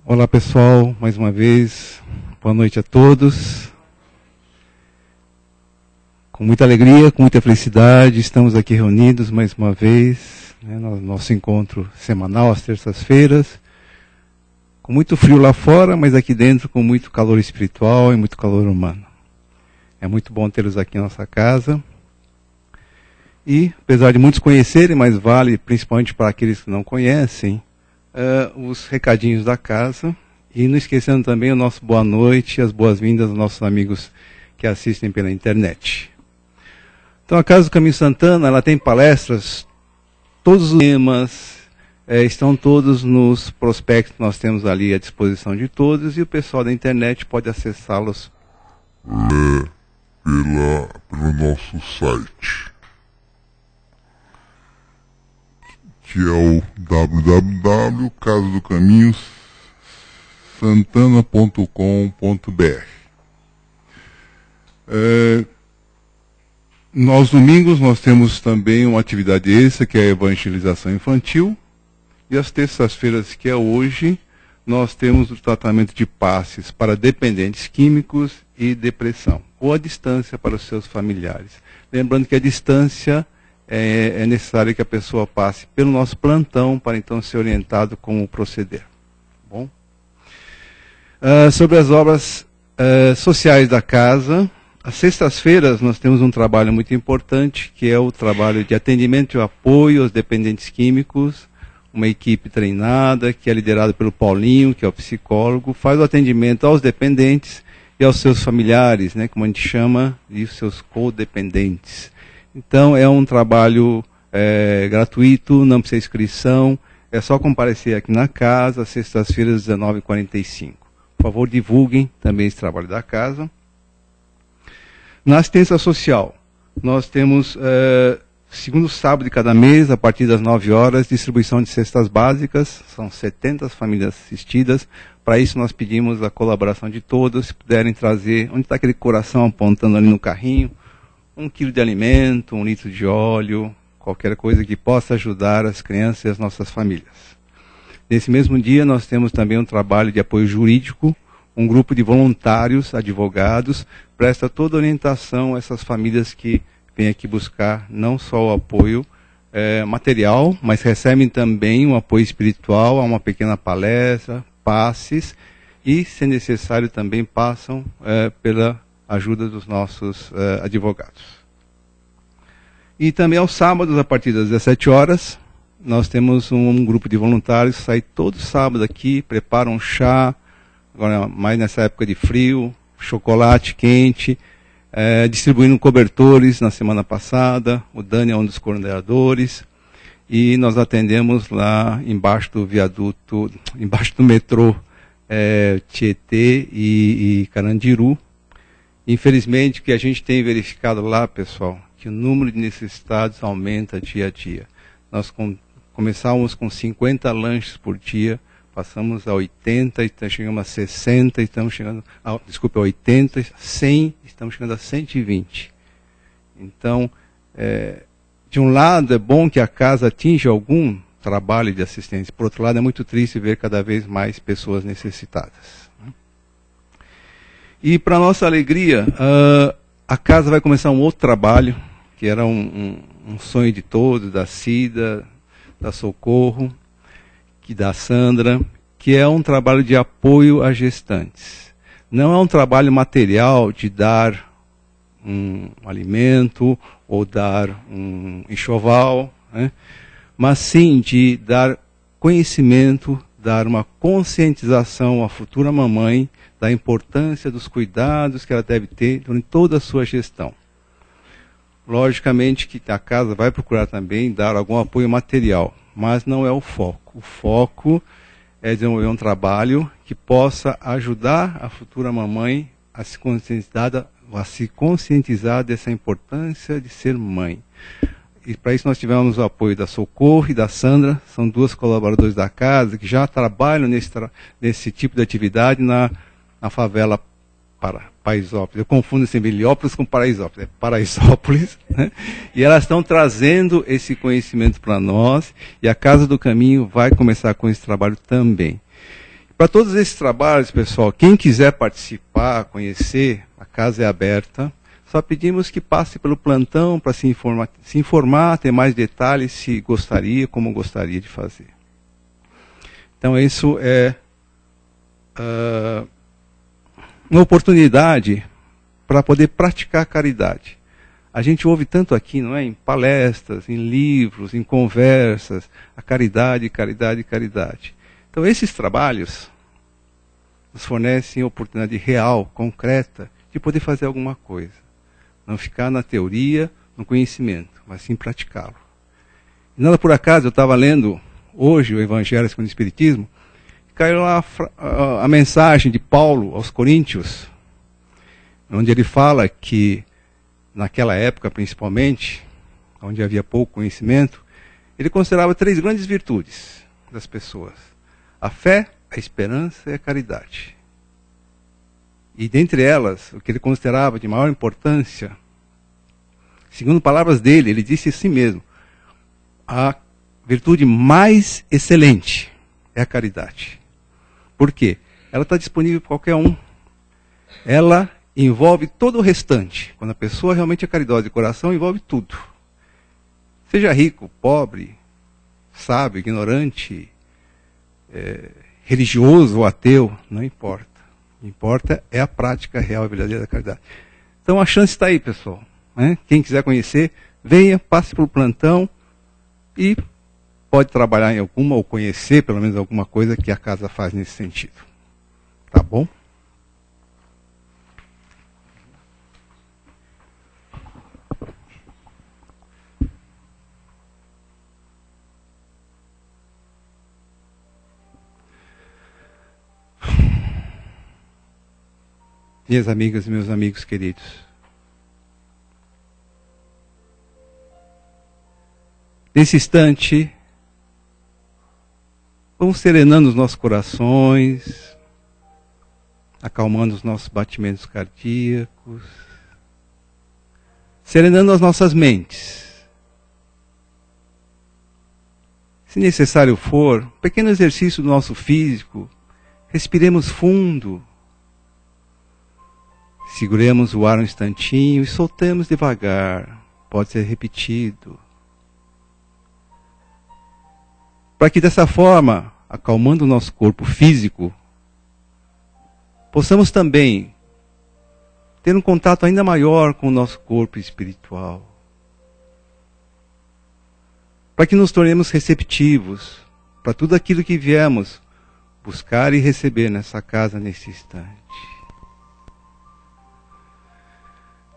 Olá pessoal, mais uma vez, boa noite a todos. Com muita alegria, com muita felicidade, estamos aqui reunidos mais uma vez, no nosso encontro semanal às terças-feiras. Com muito frio lá fora, mas aqui dentro com muito calor espiritual e muito calor humano. É muito bom tê-los aqui em nossa casa. E, apesar de muitos conhecerem, mas vale principalmente para aqueles que não conhecem, os recadinhos da casa. E não esquecendo também o nosso boa noite e as boas-vindas aos nossos amigos que assistem pela internet. Então, a Casa do Caminho Santana, ela tem palestras, todos os temas estão todos nos prospectos que nós temos ali à disposição de todos, e o pessoal da internet pode acessá-los pelo nosso site, que é o www.casadocaminhosantana.com.br. Nos domingos nós temos também uma atividade extra, que é a evangelização infantil, e às terças-feiras, que é hoje, nós temos o tratamento de passes para dependentes químicos e depressão, ou a distância para os seus familiares. Lembrando que a distância é necessário que a pessoa passe pelo nosso plantão para então ser orientado como proceder. Bom? Sobre as obras sociais da casa, às sextas-feiras nós temos um trabalho muito importante, que é o trabalho de atendimento e apoio aos dependentes químicos, uma equipe treinada, que é liderada pelo Paulinho, que é o psicólogo, faz o atendimento aos dependentes e aos seus familiares, como a gente chama, e os seus codependentes. Então, é um trabalho gratuito, não precisa inscrição, é só comparecer aqui na casa, sextas-feiras, 19h45. Por favor, divulguem também esse trabalho da casa. Na assistência social, nós temos, segundo sábado de cada mês, a partir das 9 horas, distribuição de cestas básicas, são 70 famílias assistidas. Para isso, nós pedimos a colaboração de todos, se puderem trazer, onde está aquele coração apontando ali no carrinho, 1 quilo de alimento, 1 litro de óleo, qualquer coisa que possa ajudar as crianças e as nossas famílias. Nesse mesmo dia, nós temos também um trabalho de apoio jurídico, um grupo de voluntários, advogados, presta toda a orientação a essas famílias que vêm aqui buscar não só o apoio material, mas recebem também um apoio espiritual, a uma pequena palestra, passes, e, se necessário, também passam pela ajuda dos nossos advogados. E também aos sábados, a partir das 17 horas, nós temos um grupo de voluntários que sai todo sábado aqui, preparam um chá, agora mais nessa época de frio, chocolate quente, distribuindo cobertores na semana passada. O Dani é um dos coordenadores, e nós atendemos lá embaixo do viaduto, embaixo do metrô Tietê e Carandiru. Infelizmente, o que a gente tem verificado lá, pessoal, que o número de necessitados aumenta dia a dia. Nós começávamos com 50 lanches por dia, passamos a 80, chegamos a 60, estamos chegando a 80, 100, estamos chegando a 120. Então, de um lado é bom que a casa atinja algum trabalho de assistência, por outro lado é muito triste ver cada vez mais pessoas necessitadas. E, para nossa alegria, a casa vai começar um outro trabalho, que era um sonho de todos, da Cida, da Socorro, da Sandra, que é um trabalho de apoio a gestantes. Não é um trabalho material de dar um alimento ou dar um enxoval, mas sim de dar conhecimento, dar uma conscientização à futura mamãe da importância dos cuidados que ela deve ter durante toda a sua gestão. Logicamente que a casa vai procurar também dar algum apoio material, mas não é o foco. O foco é desenvolver um trabalho que possa ajudar a futura mamãe a se conscientizar dessa importância de ser mãe. E para isso nós tivemos o apoio da Socorro e da Sandra, são duas colaboradoras da casa que já trabalham nesse tipo de atividade na favela Paraisópolis. Eu confundo sempre Heliópolis com Paraisópolis. É Paraisópolis, E elas estão trazendo esse conhecimento para nós, e a Casa do Caminho vai começar com esse trabalho também. Para todos esses trabalhos, pessoal, quem quiser participar, conhecer, a casa é aberta. Só pedimos que passe pelo plantão para se informar, ter mais detalhes, se gostaria, como gostaria de fazer. Então, isso é uma oportunidade para poder praticar a caridade. A gente ouve tanto aqui, não é? Em palestras, em livros, em conversas, a caridade, caridade, caridade. Então, esses trabalhos nos fornecem a oportunidade real, concreta, de poder fazer alguma coisa. Não ficar na teoria, no conhecimento, mas sim praticá-lo. E nada por acaso, eu estava lendo hoje o Evangelho segundo o Espiritismo, caiu lá a mensagem de Paulo aos Coríntios, onde ele fala que, naquela época principalmente, onde havia pouco conhecimento, ele considerava 3 grandes virtudes das pessoas: a fé, a esperança e a caridade. E dentre elas, o que ele considerava de maior importância, segundo palavras dele, ele disse assim mesmo: a virtude mais excelente é a caridade. Por quê? Ela está disponível para qualquer um. Ela envolve todo o restante. Quando a pessoa realmente é caridosa de coração, envolve tudo. Seja rico, pobre, sábio, ignorante, religioso ou ateu, não importa. O que importa é a prática real e verdadeira da caridade. Então a chance está aí, pessoal. Né? Quem quiser conhecer, venha, passe pelo plantão e pode trabalhar em alguma, ou conhecer pelo menos alguma coisa que a casa faz nesse sentido. Tá bom? Minhas amigas e meus amigos queridos, nesse instante, vamos serenando os nossos corações, acalmando os nossos batimentos cardíacos, serenando as nossas mentes. Se necessário for, um pequeno exercício do nosso físico, respiremos fundo, seguremos o ar um instantinho e soltemos devagar. Pode ser repetido. Para que dessa forma, acalmando o nosso corpo físico, possamos também ter um contato ainda maior com o nosso corpo espiritual. Para que nos tornemos receptivos para tudo aquilo que viemos buscar e receber nessa casa nesse instante.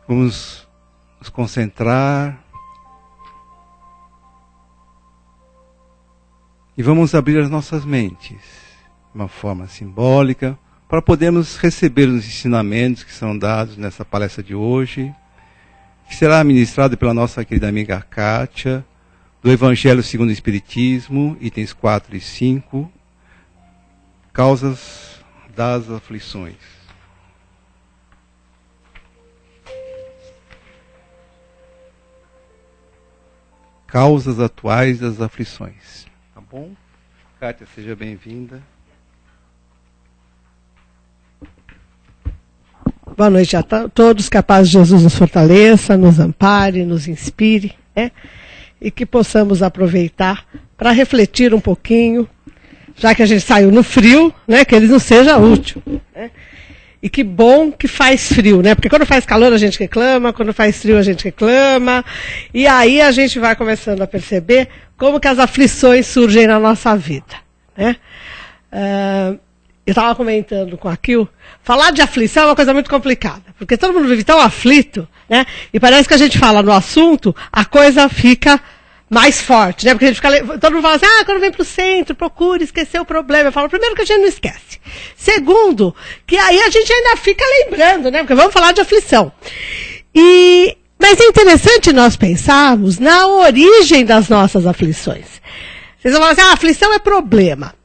Vamos nos concentrar e vamos abrir as nossas mentes de uma forma simbólica para podermos receber os ensinamentos que são dados nessa palestra de hoje, que será ministrado pela nossa querida amiga Kátia, do Evangelho segundo o Espiritismo, itens 4 e 5, causas das aflições. Causas atuais das aflições. Tá bom? Kátia, seja bem-vinda. Boa noite a todos, que a paz de Jesus nos fortaleça, nos ampare, nos inspire, né? E que possamos aproveitar para refletir um pouquinho, já que a gente saiu no frio, né? Que ele não seja útil, né? E que bom que faz frio, né? Porque quando faz calor a gente reclama, quando faz frio a gente reclama. E aí a gente vai começando a perceber como que as aflições surgem na nossa vida, né? Eu estava comentando com a Kil, falar de aflição é uma coisa muito complicada, porque todo mundo vive tão aflito, né? E parece que a gente fala no assunto, a coisa fica mais forte, né? Porque a gente fica, todo mundo fala assim, quando vem para o centro, procure esquecer o problema. Eu falo, primeiro, que a gente não esquece. Segundo, que aí a gente ainda fica lembrando, né? Porque vamos falar de aflição. Mas é interessante nós pensarmos na origem das nossas aflições. Vocês vão falar assim, a aflição é problema.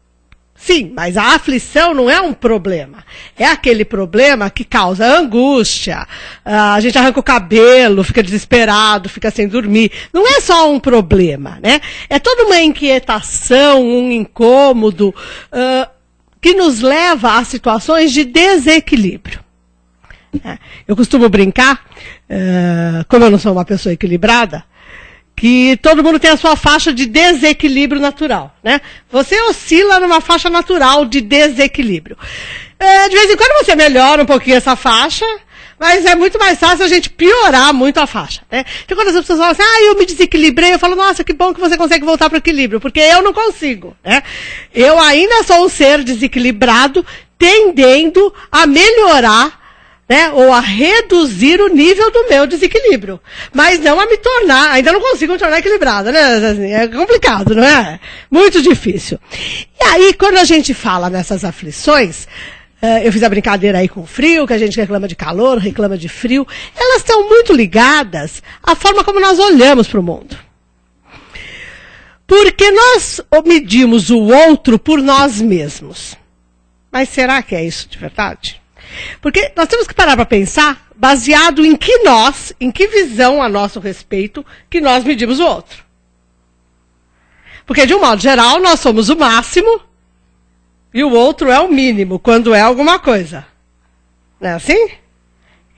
Sim, mas a aflição não é um problema. É aquele problema que causa angústia, a gente arranca o cabelo, fica desesperado, fica sem dormir. Não é só um problema, né? É toda uma inquietação, um incômodo, que nos leva a situações de desequilíbrio. Eu costumo brincar, como eu não sou uma pessoa equilibrada, que todo mundo tem a sua faixa de desequilíbrio natural, né? Você oscila numa faixa natural de desequilíbrio. De vez em quando você melhora um pouquinho essa faixa, mas é muito mais fácil a gente piorar muito a faixa, né? Então quando as pessoas falam assim, eu me desequilibrei, eu falo, nossa, que bom que você consegue voltar para o equilíbrio, porque eu não consigo, né? Eu ainda sou um ser desequilibrado, tendendo a melhorar, né, ou a reduzir o nível do meu desequilíbrio. Mas não a me tornar, ainda não consigo me tornar equilibrada, né? É complicado, não é? Muito difícil. E aí, quando a gente fala nessas aflições, eu fiz a brincadeira aí com o frio, que a gente reclama de calor, reclama de frio, elas estão muito ligadas à forma como nós olhamos para o mundo. Porque nós medimos o outro por nós mesmos. Mas será que é isso de verdade? Porque nós temos que parar para pensar, baseado em que visão a nosso respeito, que nós medimos o outro. Porque, de um modo geral, nós somos o máximo e o outro é o mínimo, quando é alguma coisa. Não é assim?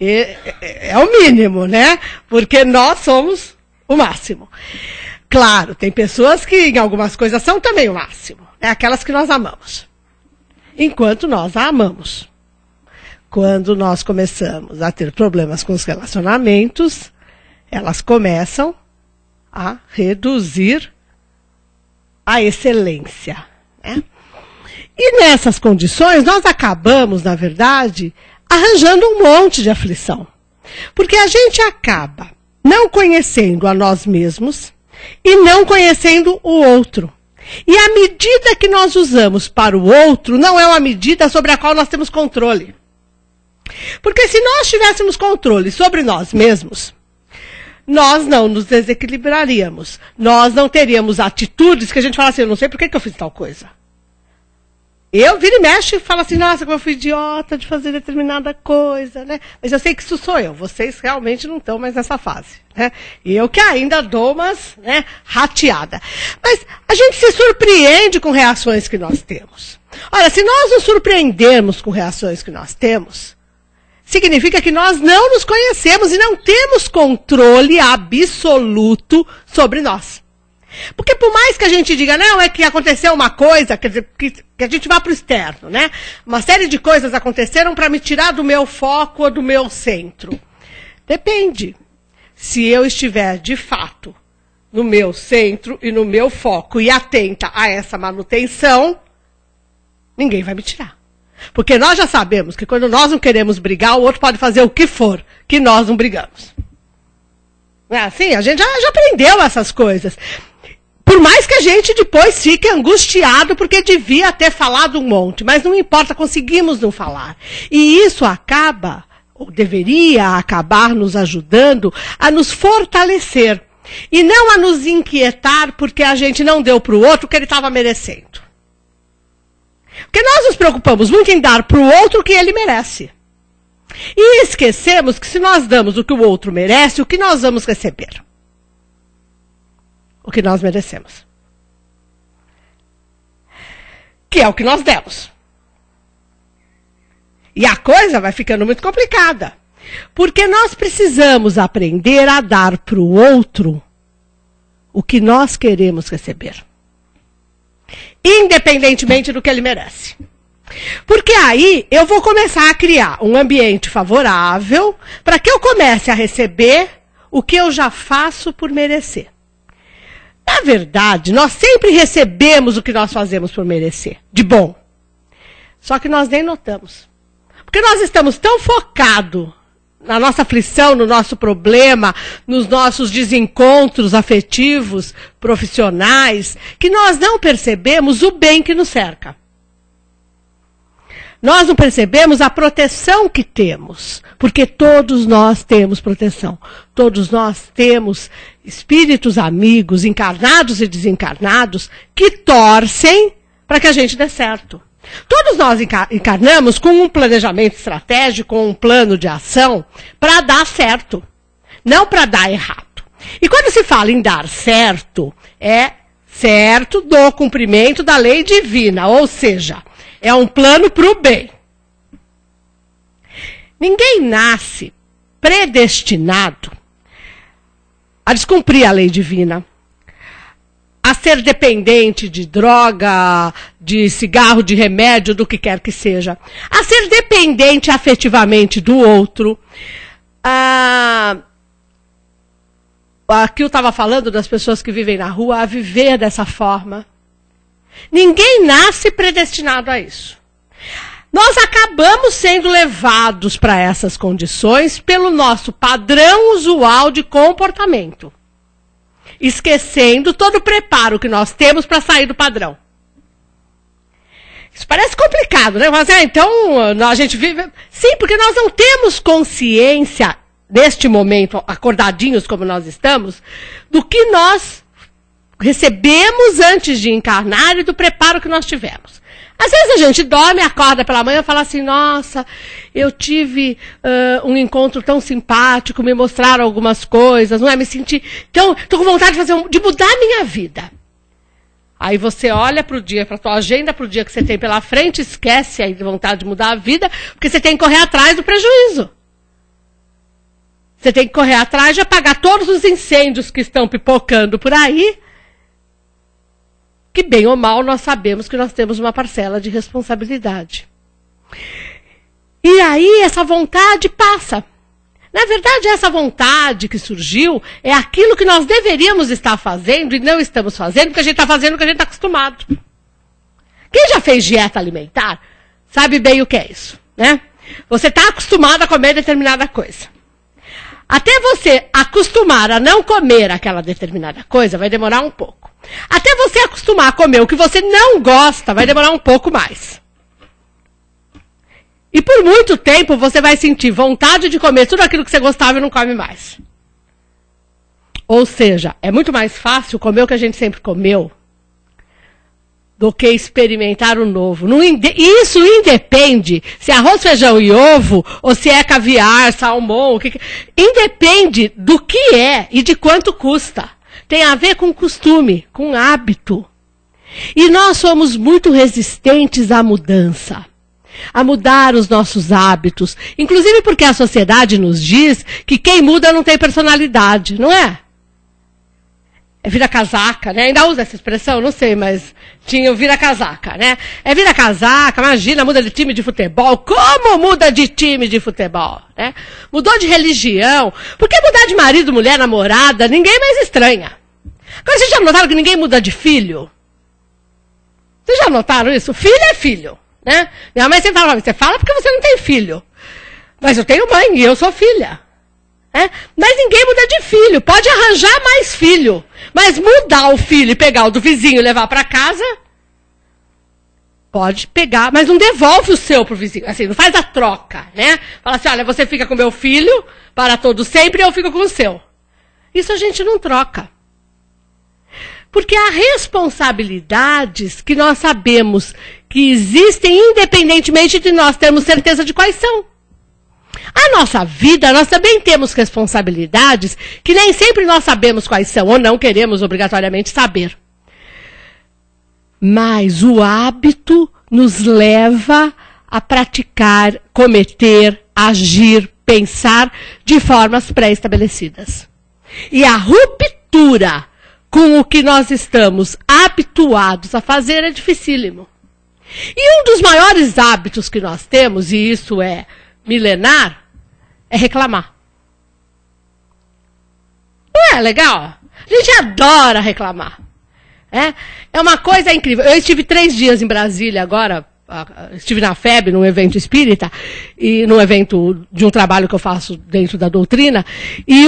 É o mínimo, né? Porque nós somos o máximo. Claro, tem pessoas que em algumas coisas são também o máximo. É aquelas que nós amamos. Enquanto nós a amamos. Quando nós começamos a ter problemas com os relacionamentos, elas começam a reduzir a excelência, né? E nessas condições, nós acabamos, na verdade, arranjando um monte de aflição. Porque a gente acaba não conhecendo a nós mesmos e não conhecendo o outro. E a medida que nós usamos para o outro não é uma medida sobre a qual nós temos controle. Porque se nós tivéssemos controle sobre nós mesmos, nós não nos desequilibraríamos. Nós não teríamos atitudes que a gente fala assim, eu não sei por que eu fiz tal coisa. Eu viro e mexo e falo assim, nossa, como eu fui idiota de fazer determinada coisa, né? Mas eu sei que isso sou eu. Vocês realmente não estão mais nessa fase, né? E eu que ainda dou umas, né, rateada. Mas a gente se surpreende com reações que nós temos. Olha, se nós nos surpreendermos com reações que nós temos, significa que nós não nos conhecemos e não temos controle absoluto sobre nós. Porque por mais que a gente diga, não, é que aconteceu uma coisa, quer dizer, que a gente vá para o externo, né? Uma série de coisas aconteceram para me tirar do meu foco ou do meu centro. Depende. Se eu estiver, de fato, no meu centro e no meu foco e atenta a essa manutenção, ninguém vai me tirar. Porque nós já sabemos que quando nós não queremos brigar, o outro pode fazer o que for, que nós não brigamos. Não é assim? A gente já aprendeu essas coisas. Por mais que a gente depois fique angustiado porque devia ter falado um monte, mas não importa, conseguimos não falar. E isso acaba, ou deveria acabar nos ajudando a nos fortalecer. E não a nos inquietar porque a gente não deu para o outro o que ele estava merecendo. Porque nós nos preocupamos muito em dar para o outro o que ele merece. E esquecemos que se nós damos o que o outro merece, o que nós vamos receber? O que nós merecemos. Que é o que nós demos. E a coisa vai ficando muito complicada. Porque nós precisamos aprender a dar para o outro o que nós queremos receber. Independentemente do que ele merece. Porque aí eu vou começar a criar um ambiente favorável para que eu comece a receber o que eu já faço por merecer. Na verdade, nós sempre recebemos o que nós fazemos por merecer, de bom. Só que nós nem notamos. Porque nós estamos tão focados na nossa aflição, no nosso problema, nos nossos desencontros afetivos, profissionais, que nós não percebemos o bem que nos cerca. Nós não percebemos a proteção que temos, porque todos nós temos proteção. Todos nós temos espíritos amigos, encarnados e desencarnados, que torcem para que a gente dê certo. Todos nós encarnamos com um planejamento estratégico, com um plano de ação, para dar certo, não para dar errado. E quando se fala em dar certo, é certo do cumprimento da lei divina, ou seja, É um plano para o bem. Ninguém nasce predestinado a descumprir a lei divina, a ser dependente de droga, de cigarro, de remédio, do que quer que seja, a ser dependente afetivamente do outro. Aqui eu estava falando das pessoas que vivem na rua, a viver dessa forma. Ninguém nasce predestinado a isso. Nós acabamos sendo levados para essas condições pelo nosso padrão usual de comportamento, esquecendo todo o preparo que nós temos para sair do padrão. Isso parece complicado, né? Mas então a gente vive... Sim, porque nós não temos consciência, neste momento, acordadinhos como nós estamos, do que nós recebemos antes de encarnar e do preparo que nós tivemos. Às vezes a gente dorme, acorda pela manhã e fala assim, nossa, eu tive um encontro tão simpático, me mostraram algumas coisas, não é? Me senti tão... Estou com vontade de mudar a minha vida. Aí você olha para o dia, para a tua agenda, para o dia que você tem pela frente, esquece aí de vontade de mudar a vida, porque você tem que correr atrás do prejuízo. Você tem que correr atrás de apagar todos os incêndios que estão pipocando por aí, que bem ou mal nós sabemos que nós temos uma parcela de responsabilidade. E aí essa vontade passa. Na verdade, essa vontade que surgiu é aquilo que nós deveríamos estar fazendo e não estamos fazendo, porque a gente está fazendo o que a gente está acostumado. Quem já fez dieta alimentar sabe bem o que é isso, né? Você está acostumado a comer determinada coisa. Até você acostumar a não comer aquela determinada coisa, vai demorar um pouco. Até você acostumar a comer o que você não gosta, vai demorar um pouco mais. E por muito tempo você vai sentir vontade de comer tudo aquilo que você gostava e não come mais. Ou seja, é muito mais fácil comer o que a gente sempre comeu do que experimentar o novo. Isso independe se é arroz, feijão e ovo, ou se é caviar, salmão, independe do que é e de quanto custa. Tem a ver com costume, com hábito. E nós somos muito resistentes à mudança, a mudar os nossos hábitos. Inclusive porque a sociedade nos diz que quem muda não tem personalidade, não é? É vira-casaca, né? Ainda usa essa expressão? Não sei, mas tinha o vira-casaca, né? É vira-casaca, imagina, muda de time de futebol. Como muda de time de futebol, né? Mudou de religião. Porque mudar de marido, mulher, namorada, ninguém mais estranha. Agora, vocês já notaram que ninguém muda de filho? Vocês já notaram isso? Filho é filho, né? Minha mãe sempre fala, você fala porque você não tem filho. Mas eu tenho mãe e eu sou filha. É? Mas ninguém muda de filho. Pode arranjar mais filho. Mas mudar o filho e pegar o do vizinho e levar para casa, pode pegar, mas não devolve o seu pro vizinho. Assim, não faz a troca, né? Fala assim, olha, você fica com meu filho para todo sempre e eu fico com o seu. Isso a gente não troca. Porque há responsabilidades que nós sabemos que existem independentemente de nós termos certeza de quais são. A nossa vida, nós também temos responsabilidades que nem sempre nós sabemos quais são, ou não queremos obrigatoriamente saber. Mas o hábito nos leva a praticar, cometer, agir, pensar de formas pré-estabelecidas. E a ruptura com o que nós estamos habituados a fazer é dificílimo. E um dos maiores hábitos que nós temos, e isso é milenar, é reclamar. Não é legal? A gente adora reclamar. É uma coisa incrível. Eu estive 3 dias em Brasília agora, estive na FEB, num evento espírita, e num evento de um trabalho que eu faço dentro da doutrina, e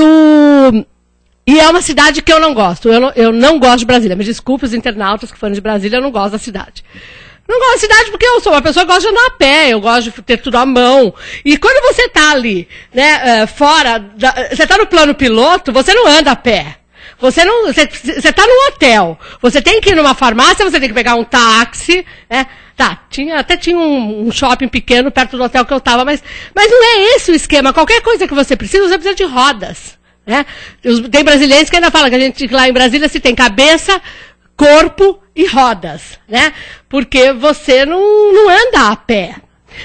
é uma cidade que eu não gosto. Eu não gosto de Brasília. Me desculpe os internautas que foram de Brasília, eu não gosto da cidade. Não gosto da cidade porque eu sou uma pessoa que gosta de andar a pé, eu gosto de ter tudo à mão. E quando você está ali, né, fora, você está no plano piloto, você não anda a pé. Você está num hotel. Você tem que ir numa farmácia, você tem que pegar um táxi, né? Tá, até tinha um shopping pequeno perto do hotel que eu estava, mas não é esse o esquema. Qualquer coisa que você precisa de rodas. Né? Tem brasileiros que ainda falam que lá em Brasília se tem cabeça, corpo e rodas, né? porque você não anda a pé.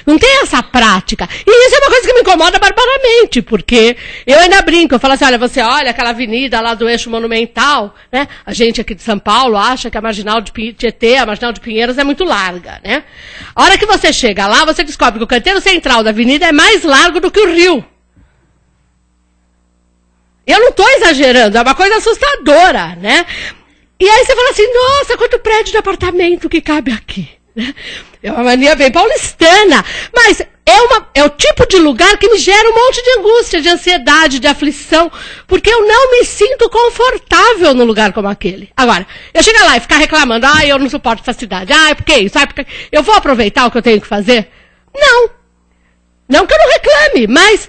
Não tem essa prática. E isso é uma coisa que me incomoda barbaramente, porque eu ainda brinco, eu falo assim, olha, você olha aquela avenida lá do Eixo Monumental, né? A gente aqui de São Paulo acha que a Marginal de Tietê, a Marginal de Pinheiros é muito larga, né? A hora que você chega lá, você descobre que o canteiro central da avenida é mais largo do que o rio. Eu não estou exagerando, é uma coisa assustadora, né? E aí você fala assim, nossa, quanto prédio de apartamento que cabe aqui. É uma mania bem paulistana, mas é o tipo de lugar que me gera um monte de angústia, de ansiedade, de aflição, porque eu não me sinto confortável num lugar como aquele. Agora, eu chegar lá e ficar reclamando, eu não suporto essa cidade, porque isso, porque eu vou aproveitar o que eu tenho que fazer? Não. Não que eu não reclame, mas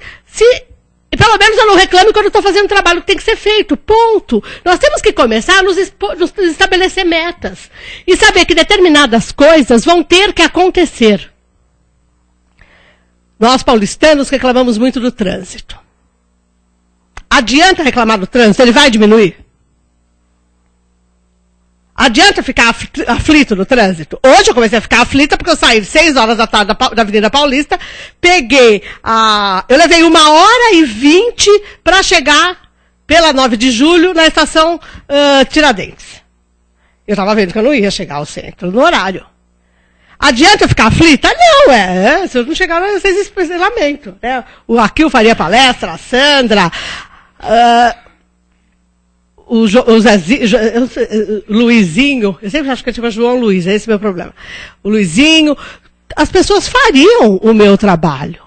e pelo menos eu não reclamo quando eu estou fazendo um trabalho que tem que ser feito, ponto. Nós temos que começar a nos estabelecer metas. E saber que determinadas coisas vão ter que acontecer. Nós, paulistanos, reclamamos muito do trânsito. Adianta reclamar do trânsito? Ele vai diminuir? Adianta ficar aflito no trânsito? Hoje eu comecei a ficar aflita porque eu saí 6 horas da tarde da Avenida Paulista, eu levei 1h20 para chegar pela 9 de julho na estação Tiradentes. Eu estava vendo que eu não ia chegar ao centro no horário. Adianta eu ficar aflita? Não, se eu não chegar, vocês lamento. Né? Aqui eu faria palestra, a Sandra... O Luizinho, eu sempre acho que eu chamo João Luiz, é esse o meu problema. O Luizinho, as pessoas fariam o meu trabalho.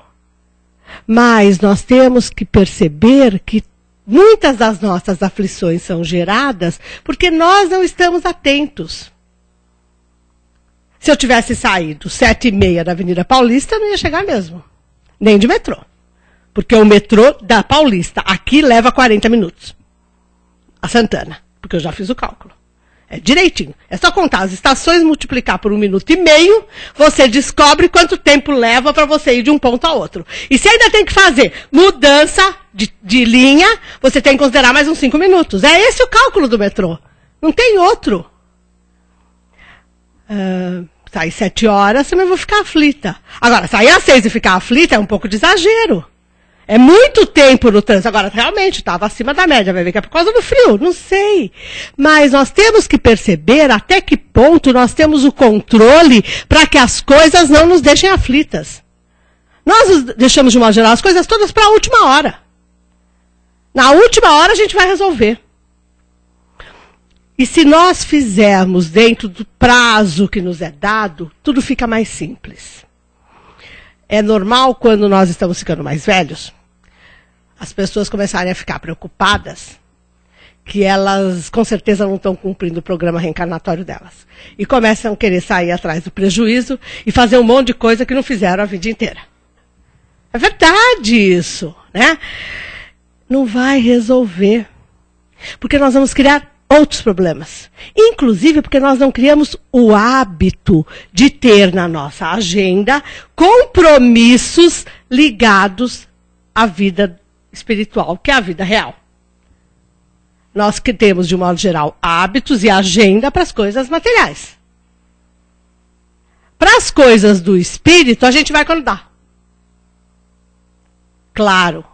Mas nós temos que perceber que muitas das nossas aflições são geradas porque nós não estamos atentos. Se eu tivesse saído 7h30 da Avenida Paulista, eu não ia chegar mesmo. Nem de metrô. Porque o metrô da Paulista aqui leva 40 minutos. A Santana, porque eu já fiz o cálculo. É direitinho. É só contar as estações, multiplicar por 1,5 minutos, você descobre quanto tempo leva para você ir de um ponto a outro. E se ainda tem que fazer mudança de linha, você tem que considerar mais uns 5 minutos. É esse o cálculo do metrô. Não tem outro. Sair 7 horas, eu vou ficar aflita. Agora, sair às 6 e ficar aflita é um pouco de exagero. É muito tempo no trânsito. Agora, realmente, estava acima da média. Vai ver que é por causa do frio. Não sei. Mas nós temos que perceber até que ponto nós temos o controle para que as coisas não nos deixem aflitas. Nós deixamos, de modo geral, as coisas todas para a última hora. Na última hora, a gente vai resolver. E se nós fizermos dentro do prazo que nos é dado, tudo fica mais simples. É normal, quando nós estamos ficando mais velhos, as pessoas começarem a ficar preocupadas que elas, com certeza, não estão cumprindo o programa reencarnatório delas. E começam a querer sair atrás do prejuízo e fazer um monte de coisa que não fizeram a vida inteira. É verdade isso, né? Não vai resolver. Porque nós vamos criar outros problemas. Inclusive porque nós não criamos o hábito de ter na nossa agenda compromissos ligados à vida espiritual, que é a vida real. Nós que temos, de um modo geral, hábitos e agenda para as coisas materiais. Para as coisas do espírito, a gente vai quando dá. Claro.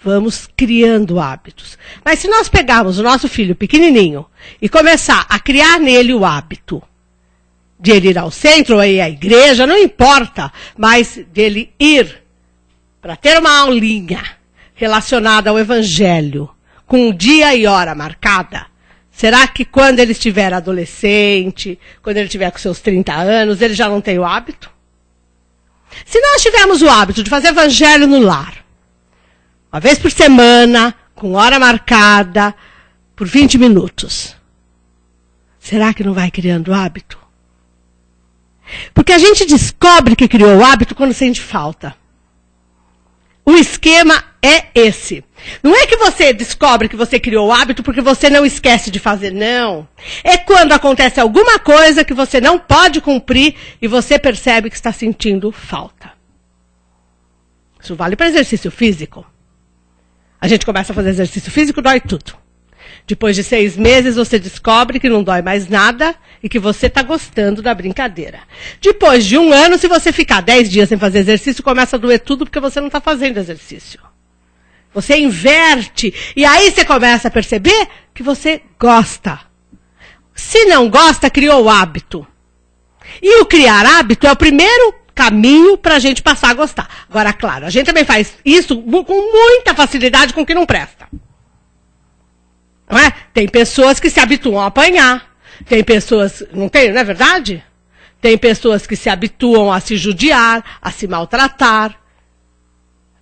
Vamos criando hábitos. Mas se nós pegarmos o nosso filho pequenininho e começar a criar nele o hábito de ele ir ao centro ou ir à igreja, não importa, mas dele ir para ter uma aulinha relacionada ao evangelho, com dia e hora marcada, será que quando ele estiver adolescente, quando ele estiver com seus 30 anos, ele já não tem o hábito? Se nós tivermos o hábito de fazer evangelho no lar, uma vez por semana, com hora marcada, por 20 minutos. Será que não vai criando hábito? Porque a gente descobre que criou o hábito quando sente falta. O esquema é esse. Não é que você descobre que você criou o hábito porque você não esquece de fazer, não. É quando acontece alguma coisa que você não pode cumprir e você percebe que está sentindo falta. Isso vale para exercício físico. A gente começa a fazer exercício físico, dói tudo. Depois de 6 meses, você descobre que não dói mais nada e que você está gostando da brincadeira. Depois de 1 ano, se você ficar 10 dias sem fazer exercício, começa a doer tudo porque você não está fazendo exercício. Você inverte e aí você começa a perceber que você gosta. Se não gosta, criou o hábito. E o criar hábito é o primeiro caminho para a gente passar a gostar. Agora, claro, a gente também faz isso com muita facilidade com o que não presta. Não é? Tem pessoas que se habituam a apanhar. Tem pessoas, não é verdade? Tem pessoas que se habituam a se judiar, a se maltratar.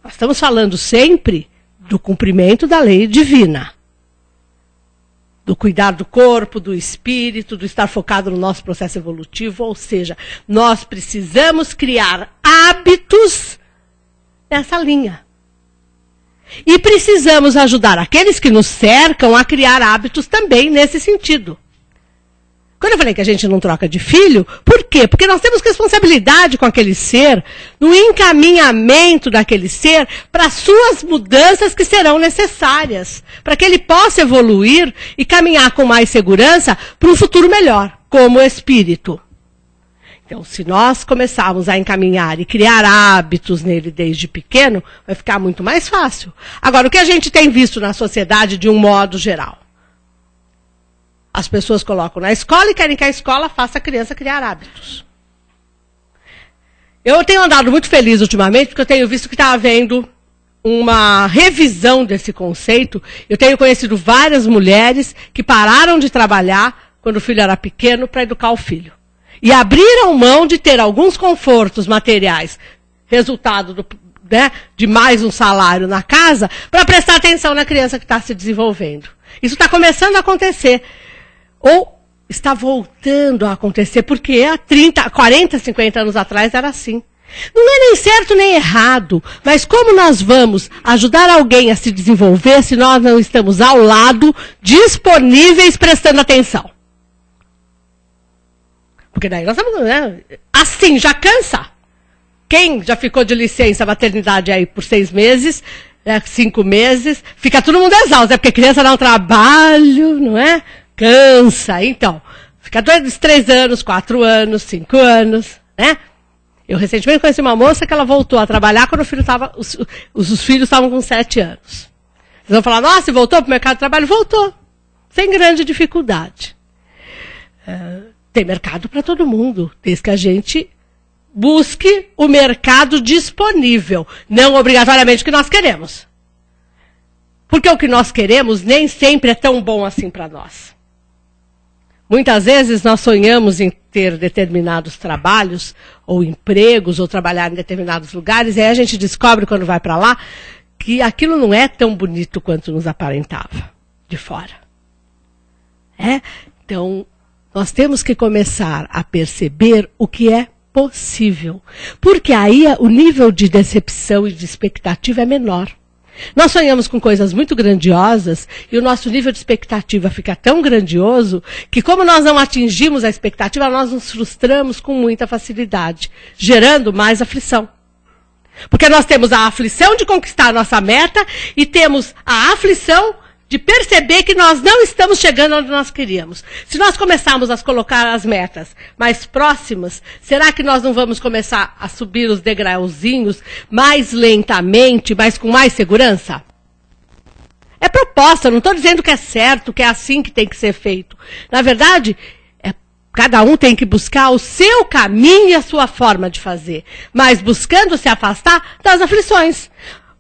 Nós estamos falando sempre do cumprimento da lei divina. Do cuidar do corpo, do espírito, do estar focado no nosso processo evolutivo. Ou seja, nós precisamos criar hábitos nessa linha. E precisamos ajudar aqueles que nos cercam a criar hábitos também nesse sentido. Quando eu falei que a gente não troca de filho, por quê? Porque nós temos responsabilidade com aquele ser, no encaminhamento daquele ser para as suas mudanças que serão necessárias, para que ele possa evoluir e caminhar com mais segurança para um futuro melhor, como espírito. Então, se nós começarmos a encaminhar e criar hábitos nele desde pequeno, vai ficar muito mais fácil. Agora, o que a gente tem visto na sociedade de um modo geral? As pessoas colocam na escola e querem que a escola faça a criança criar hábitos. Eu tenho andado muito feliz ultimamente, porque eu tenho visto que está havendo uma revisão desse conceito. Eu tenho conhecido várias mulheres que pararam de trabalhar quando o filho era pequeno para educar o filho. E abriram mão de ter alguns confortos materiais, resultado de mais um salário na casa, para prestar atenção na criança que está se desenvolvendo. Isso está começando a acontecer. Ou está voltando a acontecer, porque há 30, 40, 50 anos atrás era assim. Não é nem certo nem errado, mas como nós vamos ajudar alguém a se desenvolver se nós não estamos ao lado, disponíveis, prestando atenção? Porque daí nós estamos, assim, já cansa. Quem já ficou de licença maternidade aí por 6 meses, 5 meses, fica todo mundo exausto, porque criança dá um trabalho, não é? Cansa, então. Fica 2, 3 anos, 4 anos, 5 anos, né? Eu recentemente conheci uma moça que ela voltou a trabalhar quando o filho estava, os filhos estavam com 7 anos. Vocês vão falar, nossa, voltou para o mercado de trabalho? Voltou. Sem grande dificuldade. Tem mercado para todo mundo, desde que a gente busque o mercado disponível, não obrigatoriamente o que nós queremos. Porque o que nós queremos nem sempre é tão bom assim para nós. Muitas vezes nós sonhamos em ter determinados trabalhos, ou empregos, ou trabalhar em determinados lugares, e aí a gente descobre quando vai para lá que aquilo não é tão bonito quanto nos aparentava de fora. Então, nós temos que começar a perceber o que é possível. Porque aí o nível de decepção e de expectativa é menor. Nós sonhamos com coisas muito grandiosas e o nosso nível de expectativa fica tão grandioso que, como nós não atingimos a expectativa, nós nos frustramos com muita facilidade, gerando mais aflição. Porque nós temos a aflição de conquistar a nossa meta e temos a aflição de perceber que nós não estamos chegando onde nós queríamos. Se nós começarmos a colocar as metas mais próximas, será que nós não vamos começar a subir os degrauzinhos mais lentamente, mas com mais segurança? É proposta, não estou dizendo que é certo, que é assim que tem que ser feito. Na verdade, cada um tem que buscar o seu caminho e a sua forma de fazer, mas buscando se afastar das aflições.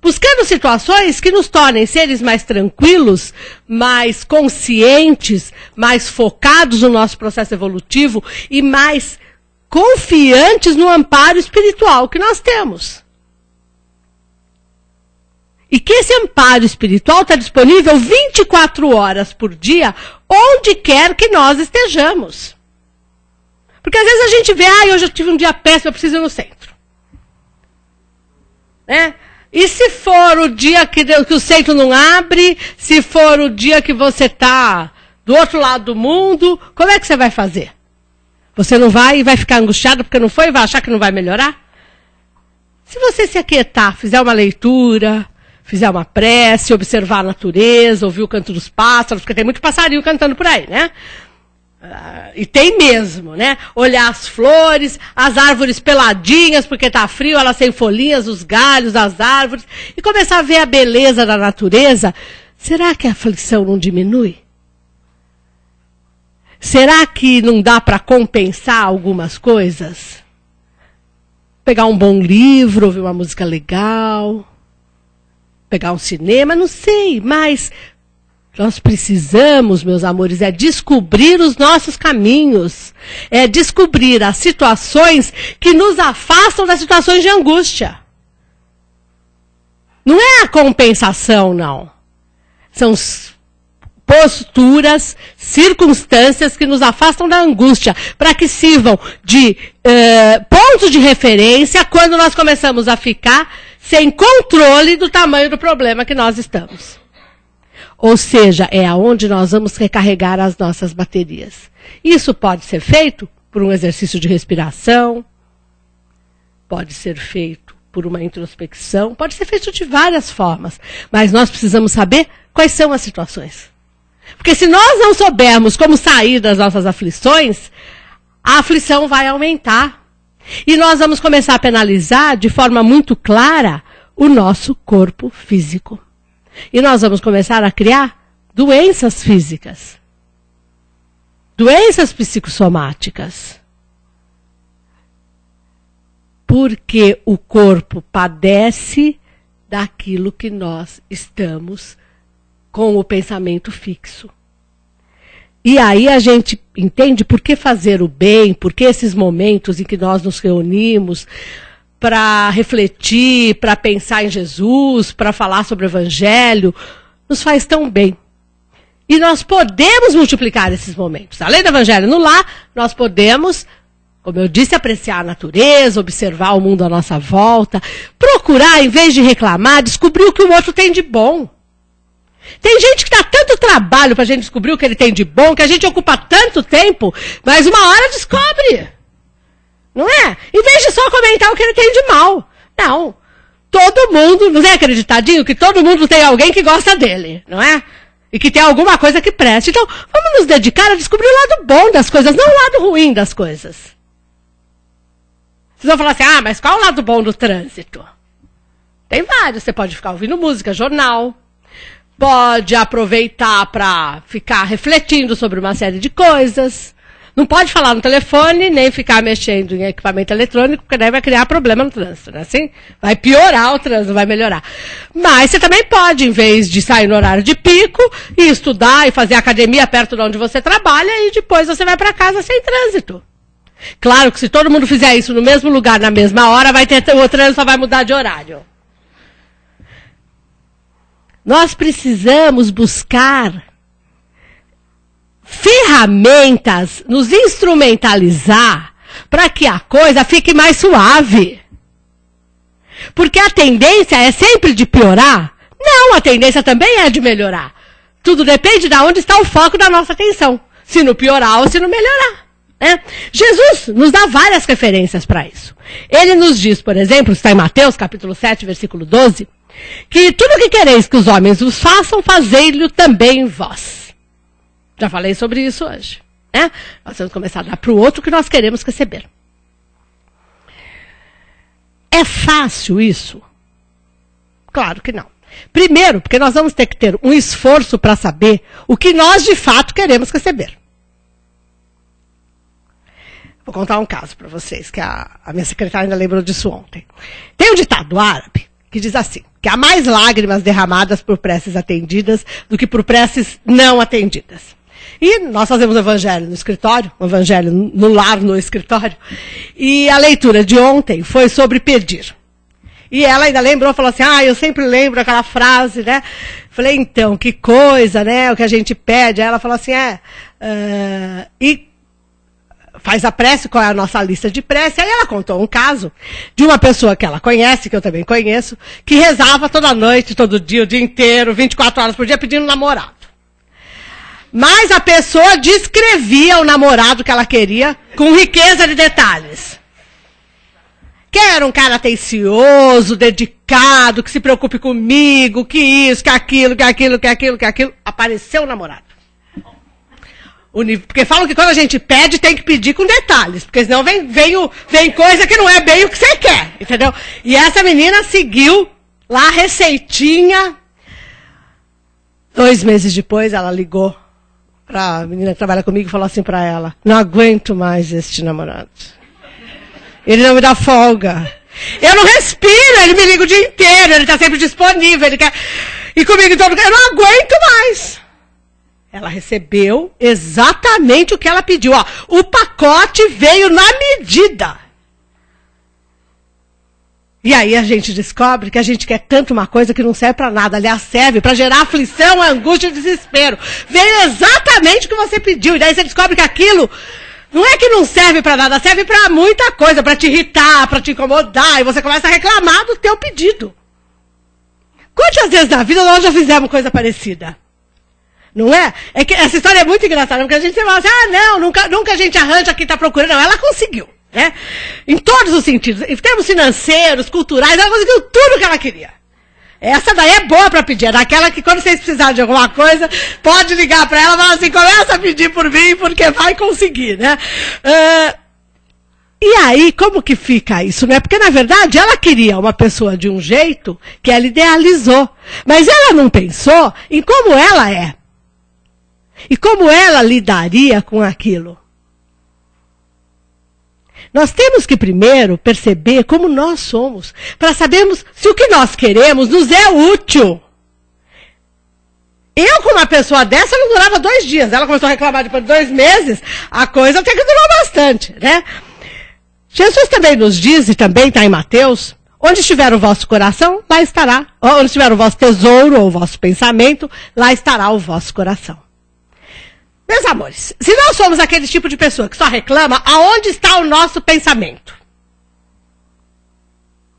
Buscando situações que nos tornem seres mais tranquilos, mais conscientes, mais focados no nosso processo evolutivo e mais confiantes no amparo espiritual que nós temos. E que esse amparo espiritual está disponível 24 horas por dia, onde quer que nós estejamos. Porque às vezes a gente vê, hoje eu tive um dia péssimo, eu preciso ir no centro. E se for o dia que o centro não abre, se for o dia que você está do outro lado do mundo, como é que você vai fazer? Você não vai e vai ficar angustiado porque não foi e vai achar que não vai melhorar? Se você se aquietar, fizer uma leitura, fizer uma prece, observar a natureza, ouvir o canto dos pássaros, porque tem muito passarinho cantando por aí, né? E tem mesmo, né? Olhar as flores, as árvores peladinhas, porque tá frio, elas têm folhinhas, os galhos das árvores, e começar a ver a beleza da natureza. Será que a aflição não diminui? Será que não dá para compensar algumas coisas? Pegar um bom livro, ouvir uma música legal, pegar um cinema, não sei, mas nós precisamos, meus amores, é descobrir os nossos caminhos, é descobrir as situações que nos afastam das situações de angústia. Não é a compensação, não. São posturas, circunstâncias que nos afastam da angústia, para que sirvam de ponto de referência quando nós começamos a ficar sem controle do tamanho do problema que nós estamos. Ou seja, é aonde nós vamos recarregar as nossas baterias. Isso pode ser feito por um exercício de respiração, pode ser feito por uma introspecção, pode ser feito de várias formas, mas nós precisamos saber quais são as situações. Porque se nós não soubermos como sair das nossas aflições, a aflição vai aumentar. E nós vamos começar a penalizar de forma muito clara o nosso corpo físico. E nós vamos começar a criar doenças físicas. Doenças psicossomáticas. Porque o corpo padece daquilo que nós estamos com o pensamento fixo. E aí a gente entende por que fazer o bem, por que esses momentos em que nós nos reunimos para refletir, para pensar em Jesus, para falar sobre o Evangelho, nos faz tão bem. E nós podemos multiplicar esses momentos. Além do Evangelho no lar, nós podemos, como eu disse, apreciar a natureza, observar o mundo à nossa volta, procurar, em vez de reclamar, descobrir o que o outro tem de bom. Tem gente que dá tanto trabalho para a gente descobrir o que ele tem de bom, que a gente ocupa tanto tempo, mas uma hora descobre. Não é? Em vez de só comentar o que ele tem de mal. Não. Todo mundo, não é acreditadinho que todo mundo tem alguém que gosta dele, não é? E que tem alguma coisa que preste. Então, vamos nos dedicar a descobrir o lado bom das coisas, não o lado ruim das coisas. Vocês vão falar assim, mas qual é o lado bom do trânsito? Tem vários. Você pode ficar ouvindo música, jornal. Pode aproveitar para ficar refletindo sobre uma série de coisas. Não pode falar no telefone, nem ficar mexendo em equipamento eletrônico, porque daí vai criar problema no trânsito, né? Assim, vai piorar o trânsito, vai melhorar. Mas você também pode, em vez de sair no horário de pico, e estudar e fazer academia perto de onde você trabalha, e depois você vai para casa sem trânsito. Claro que se todo mundo fizer isso no mesmo lugar, na mesma hora, o trânsito só vai mudar de horário. Nós precisamos buscar ferramentas, nos instrumentalizar para que a coisa fique mais suave. Porque a tendência é sempre de piorar? Não, a tendência também é de melhorar. Tudo depende de onde está o foco da nossa atenção. Se no piorar ou se no melhorar. Né? Jesus nos dá várias referências para isso. Ele nos diz, por exemplo, está em Mateus capítulo 7, versículo 12, que tudo o que quereis que os homens vos façam, fazei-lhe também vós. Já falei sobre isso hoje. Né? Nós temos que começar a dar para o outro o que nós queremos receber. É fácil isso? Claro que não. Primeiro, porque nós vamos ter que ter um esforço para saber o que nós de fato queremos receber. Vou contar um caso para vocês, que a minha secretária ainda lembrou disso ontem. Tem um ditado árabe que diz assim, que há mais lágrimas derramadas por preces atendidas do que por preces não atendidas. E nós fazemos o evangelho no escritório, o evangelho no lar, no escritório, e a leitura de ontem foi sobre pedir. E ela ainda lembrou, falou assim, eu sempre lembro aquela frase, né? Falei, então, que coisa, né? O que a gente pede. Aí ela falou assim, e faz a prece, qual é a nossa lista de prece. Aí ela contou um caso de uma pessoa que ela conhece, que eu também conheço, que rezava toda noite, todo dia, o dia inteiro, 24 horas por dia, pedindo namorado. Mas a pessoa descrevia o namorado que ela queria com riqueza de detalhes. Quero um cara atencioso, dedicado, que se preocupe comigo, que isso, que aquilo. Apareceu o namorado. Porque falam que quando a gente pede, tem que pedir com detalhes. Porque senão vem coisa que não é bem o que você quer, entendeu? E essa menina seguiu lá a receitinha. 2 meses depois, ela ligou para a menina que trabalha comigo e falou assim para ela: não aguento mais este namorado. Ele não me dá folga. Eu não respiro, ele me liga o dia inteiro, ele está sempre disponível, ele quer ir comigo em todo lugar. Eu não aguento mais. Ela recebeu exatamente o que ela pediu. Ó, o pacote veio na medida. E aí a gente descobre que a gente quer tanto uma coisa que não serve para nada. Aliás, serve para gerar aflição, angústia e desespero. Veio exatamente o que você pediu. E daí você descobre que aquilo não é que não serve para nada, serve para muita coisa, para te irritar, para te incomodar. E você começa a reclamar do teu pedido. Quantas vezes na vida nós já fizemos coisa parecida? Não é? É que essa história é muito engraçada, porque a gente fala assim, não, nunca a gente arranja quem está procurando. Não, ela conseguiu. Né? Em todos os sentidos, em termos financeiros, culturais, ela conseguiu tudo que ela queria. Essa daí é boa para pedir, é daquela que quando vocês precisarem de alguma coisa, pode ligar para ela e falar assim, começa a pedir por mim, porque vai conseguir, né? E aí, como que fica isso, né? Porque, na verdade, ela queria uma pessoa de um jeito que ela idealizou, mas ela não pensou em como ela é. E como ela lidaria com aquilo. Nós temos que primeiro perceber como nós somos, para sabermos se o que nós queremos nos é útil. Eu, com uma pessoa dessa, não durava 2 dias. Ela começou a reclamar depois de 2 meses, a coisa até que durou bastante, né? Jesus também nos diz, e também está em Mateus, onde estiver o vosso coração, lá estará. Onde estiver o vosso tesouro ou o vosso pensamento, lá estará o vosso coração. Meus amores, se nós somos aquele tipo de pessoa que só reclama, aonde está o nosso pensamento?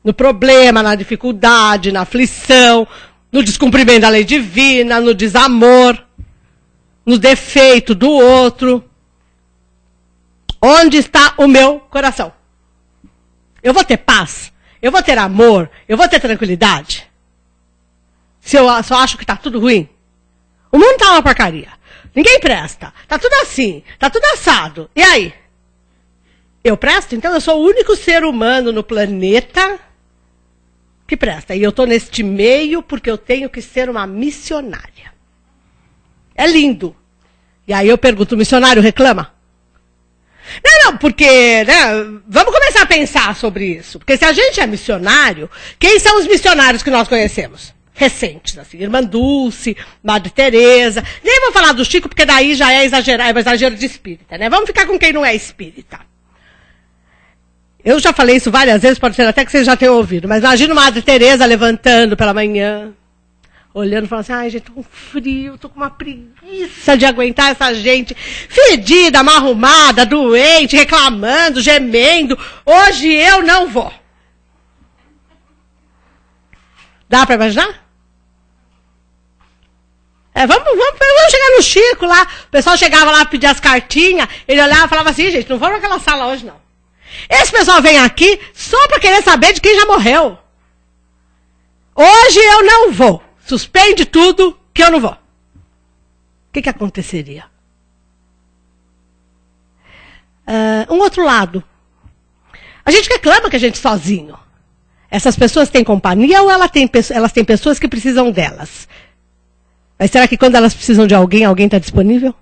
No problema, na dificuldade, na aflição, no descumprimento da lei divina, no desamor, no defeito do outro. Onde está o meu coração? Eu vou ter paz? Eu vou ter amor? Eu vou ter tranquilidade? Se eu só acho que está tudo ruim? O mundo está uma porcaria. Ninguém presta. Tá tudo assim. Tá tudo assado. E aí? Eu presto? Então eu sou o único ser humano no planeta que presta. E eu estou neste meio porque eu tenho que ser uma missionária. É lindo. E aí eu pergunto, o missionário reclama? Não, porque, né, vamos começar a pensar sobre isso. Porque se a gente é missionário, quem são os missionários que nós conhecemos? Recentes, assim, Irmã Dulce, Madre Teresa. Nem vou falar do Chico, porque daí já é exagero de espírita, né? Vamos ficar com quem não é espírita. Eu já falei isso várias vezes, pode ser até que vocês já tenham ouvido, mas imagina Madre Teresa levantando pela manhã, olhando e falando assim, ai, gente, tô com frio, tô com uma preguiça de aguentar essa gente fedida, mal arrumada, doente, reclamando, gemendo. Hoje eu não vou. Dá para imaginar? Vamos chegar no Chico lá. O pessoal chegava lá para pedir as cartinhas, ele olhava e falava assim, gente, não vamos naquela sala hoje não. Esse pessoal vem aqui só para querer saber de quem já morreu. Hoje eu não vou. Suspende tudo que eu não vou. O que aconteceria? Um outro lado. A gente reclama que a gente sozinho. Essas pessoas têm companhia ou elas têm pessoas que precisam delas? Mas será que quando elas precisam de alguém, alguém está disponível?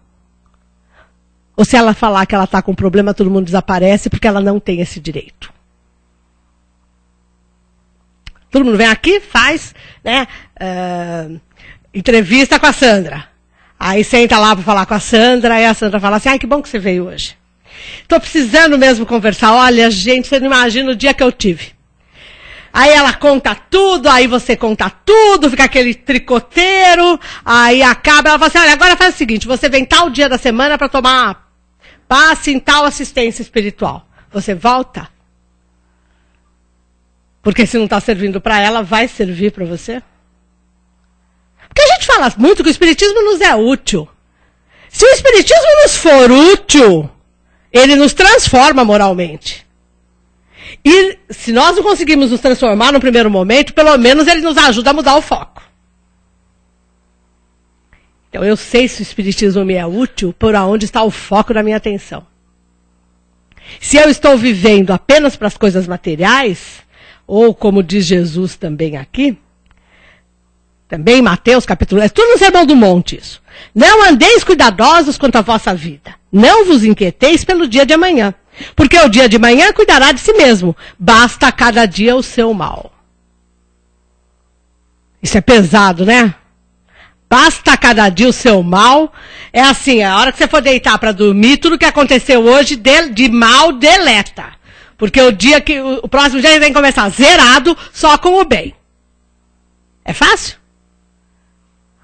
Ou se ela falar que ela está com um problema, todo mundo desaparece porque ela não tem esse direito? Todo mundo vem aqui, faz, né, entrevista com a Sandra. Aí senta lá para falar com a Sandra, e a Sandra fala assim, ai, que bom que você veio hoje. Estou precisando mesmo conversar. Olha, gente, você não imagina o dia que eu tive. Aí ela conta tudo, aí você conta tudo, fica aquele tricoteiro, aí acaba, ela fala assim, olha, agora faz o seguinte, você vem tal dia da semana para tomar passe em tal assistência espiritual. Você volta? Porque se não está servindo para ela, vai servir para você? Porque a gente fala muito que o Espiritismo nos é útil. Se o Espiritismo nos for útil, ele nos transforma moralmente. E se nós não conseguimos nos transformar no primeiro momento, pelo menos ele nos ajuda a mudar o foco. Então eu sei se o Espiritismo me é útil por onde está o foco da minha atenção. Se eu estou vivendo apenas para as coisas materiais, ou como diz Jesus também aqui, também em Mateus capítulo... É tudo no Sermão do Monte isso. Não andeis cuidadosos quanto à vossa vida. Não vos inquieteis pelo dia de amanhã. Porque o dia de amanhã cuidará de si mesmo. Basta a cada dia o seu mal. Isso é pesado, né? Basta a cada dia o seu mal. É assim, a hora que você for deitar para dormir, tudo que aconteceu hoje de mal, deleta. Porque o próximo dia ele vem começar zerado só com o bem. É fácil?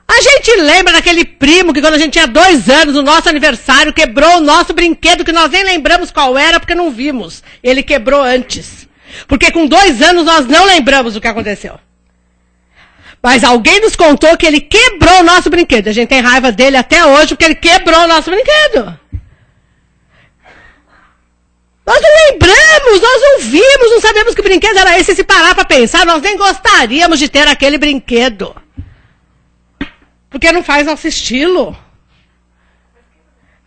A gente lembra daquele primo que quando a gente tinha 2 anos, no nosso aniversário, quebrou o nosso brinquedo, que nós nem lembramos qual era, porque não vimos. Ele quebrou antes. Porque com 2 anos nós não lembramos o que aconteceu. Mas alguém nos contou que ele quebrou o nosso brinquedo. A gente tem raiva dele até hoje porque ele quebrou o nosso brinquedo. Nós não lembramos, nós não vimos, não sabemos que brinquedo era esse. Se parar para pensar, nós nem gostaríamos de ter aquele brinquedo. Porque não faz nosso estilo.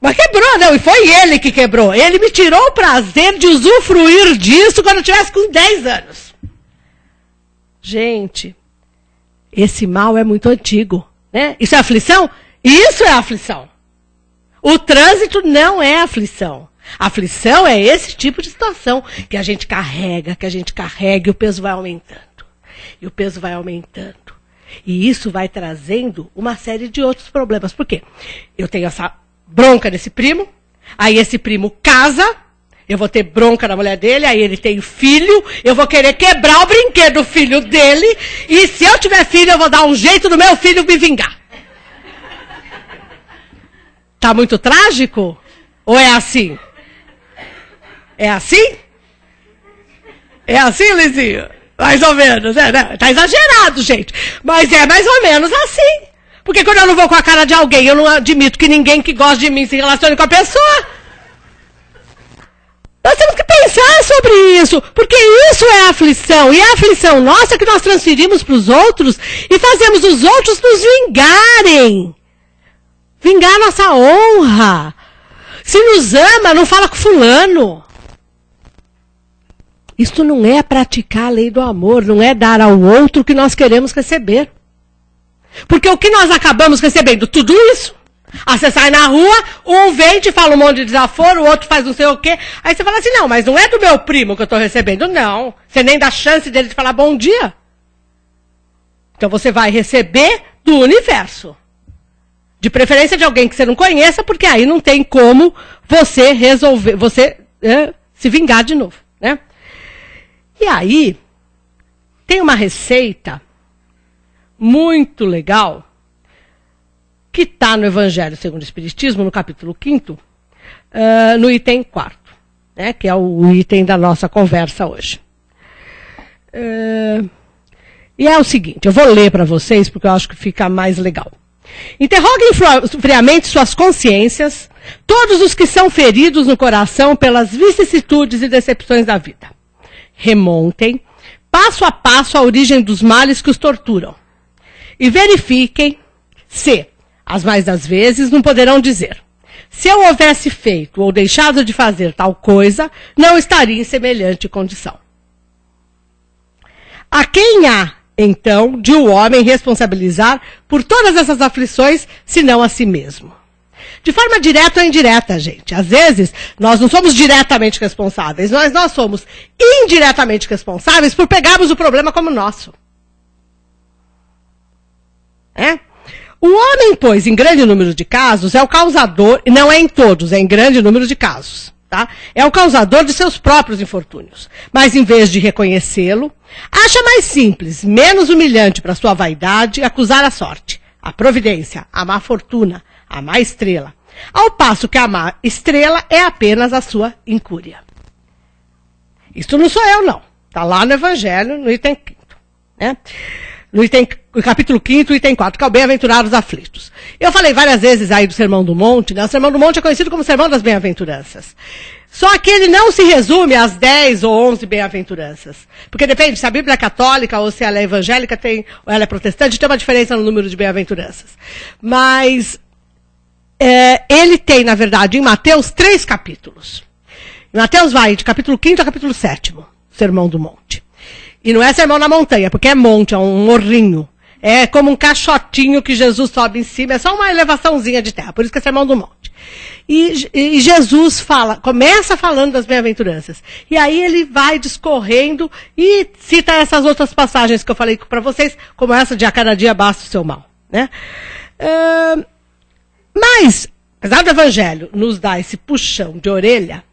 Mas quebrou, não, e foi ele que quebrou. Ele me tirou o prazer de usufruir disso quando eu tivesse com 10 anos. Gente, esse mal é muito antigo, né? Isso é aflição? Isso é aflição. O trânsito não é aflição. Aflição é esse tipo de situação que a gente carrega e o peso vai aumentando. E o peso vai aumentando. E isso vai trazendo uma série de outros problemas. Por quê? Eu tenho essa bronca desse primo, aí esse primo casa, eu vou ter bronca da mulher dele, aí ele tem filho, eu vou querer quebrar o brinquedo do filho dele, e se eu tiver filho, eu vou dar um jeito do meu filho me vingar. Tá muito trágico? Ou é assim? É assim? É assim, Lizinho? Mais ou menos, né? Tá exagerado, gente. Mas é mais ou menos assim. Porque quando eu não vou com a cara de alguém, eu não admito que ninguém que gosta de mim se relacione com a pessoa. Nós temos que pensar sobre isso, porque isso é aflição. E é a aflição nossa que nós transferimos para os outros e fazemos os outros nos vingarem. Vingar a nossa honra. Se nos ama, não fala com fulano. Isso não é praticar a lei do amor, não é dar ao outro o que nós queremos receber. Porque o que nós acabamos recebendo? Tudo isso. Você sai na rua, um vem, te fala um monte de desaforo, o outro faz não sei o quê. Aí você fala assim, não, mas não é do meu primo que eu estou recebendo. Não, você nem dá chance dele de falar bom dia. Então você vai receber do universo. De preferência de alguém que você não conheça, porque aí não tem como você resolver, se vingar de novo, né? E aí, tem uma receita muito legal que está no Evangelho segundo o Espiritismo, no capítulo 5º, no item 4º, né, que é o item da nossa conversa hoje. E é o seguinte, eu vou ler para vocês porque eu acho que fica mais legal. Interroguem friamente suas consciências, todos os que são feridos no coração pelas vicissitudes e decepções da vida. Remontem, passo a passo, a origem dos males que os torturam. E verifiquem se, as mais das vezes, não poderão dizer: se eu houvesse feito ou deixado de fazer tal coisa, não estaria em semelhante condição. A quem há, então, de o homem responsabilizar por todas essas aflições, senão a si mesmo? De forma direta ou indireta, gente. Às vezes, nós não somos diretamente responsáveis, nós somos indiretamente responsáveis por pegarmos o problema como nosso. O homem, pois, em grande número de casos, é o causador, e não é em todos, é em grande número de casos, tá? É o causador de seus próprios infortúnios. Mas, em vez de reconhecê-lo, acha mais simples, menos humilhante para sua vaidade, acusar a sorte, a providência, a má fortuna, a má estrela, ao passo que a má estrela é apenas a sua incúria. Isso não sou eu, não. Está lá no Evangelho, no item 5º. Né? no capítulo 5º, item 4, que é o bem-aventurados aflitos. Eu falei várias vezes aí do Sermão do Monte, né? O Sermão do Monte é conhecido como Sermão das Bem-aventuranças. Só que ele não se resume às 10 ou 11 bem-aventuranças. Porque depende se a Bíblia é católica ou se ela é evangélica, ou ela é protestante, tem uma diferença no número de bem-aventuranças. Mas ele tem, na verdade, em Mateus, 3 capítulos. Mateus vai de capítulo 5º a capítulo 7º, Sermão do Monte. E não é sermão na montanha, porque é monte, é um morrinho. É como um caixotinho que Jesus sobe em cima, é só uma elevaçãozinha de terra, por isso que é sermão do monte. E Jesus começa falando das bem-aventuranças. E aí ele vai discorrendo e cita essas outras passagens que eu falei para vocês, como essa de a cada dia basta o seu mal. Né? Mas, apesar do Evangelho nos dar esse puxão de orelha,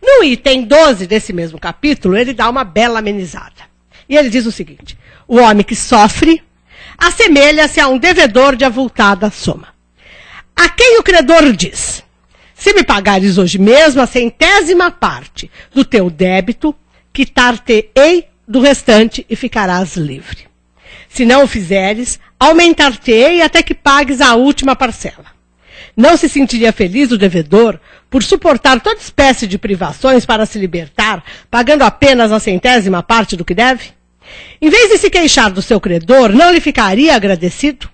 no item 12 desse mesmo capítulo, ele dá uma bela amenizada. E ele diz o seguinte: o homem que sofre assemelha-se a um devedor de avultada soma, a quem o credor diz: se me pagares hoje mesmo a 100ª parte do teu débito, quitar-te-ei do restante e ficarás livre. Se não o fizeres, aumentar-te-ei até que pagues a última parcela. Não se sentiria feliz o devedor por suportar toda espécie de privações para se libertar, pagando apenas a 100ª parte do que deve? Em vez de se queixar do seu credor, não lhe ficaria agradecido?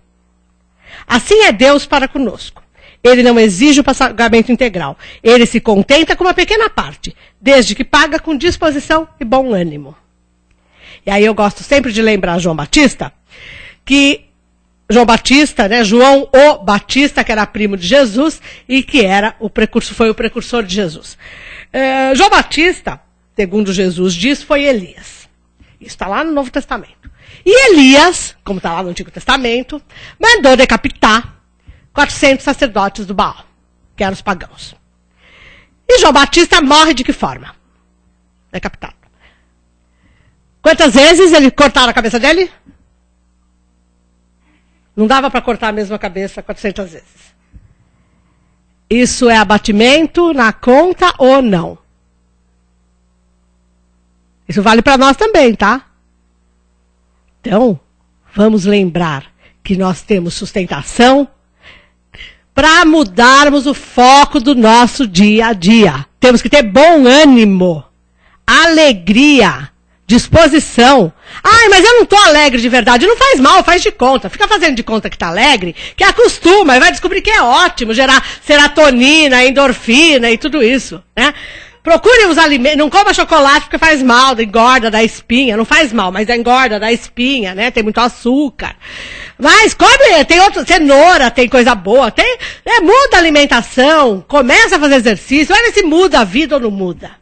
Assim é Deus para conosco. Ele não exige o pagamento integral. Ele se contenta com uma pequena parte, desde que paga com disposição e bom ânimo. E aí eu gosto sempre de lembrar João Batista, que João Batista, né, João o Batista, que era primo de Jesus e que foi o precursor de Jesus. João Batista, segundo Jesus diz, foi Elias. Isso está lá no Novo Testamento. E Elias, como está lá no Antigo Testamento, mandou decapitar 400 sacerdotes do Baal, que eram os pagãos. E João Batista morre de que forma? Decapitado. Quantas vezes ele cortaram a cabeça dele? Não dava para cortar a mesma cabeça 400 vezes. Isso é abatimento na conta ou não? Isso vale para nós também, tá? Então, vamos lembrar que nós temos sustentação para mudarmos o foco do nosso dia a dia. Temos que ter bom ânimo, alegria, disposição. Ai, mas eu não estou alegre de verdade. Não faz mal, faz de conta. Fica fazendo de conta que está alegre, que acostuma e vai descobrir que é ótimo gerar serotonina, endorfina e tudo isso, né? Procure os alimentos, não coma chocolate porque faz mal, engorda, dá espinha. Não faz mal, mas engorda, dá espinha, né? Tem muito açúcar. Mas come, tem cenoura, tem coisa boa. Muda a alimentação, começa a fazer exercício, olha se muda a vida ou não muda.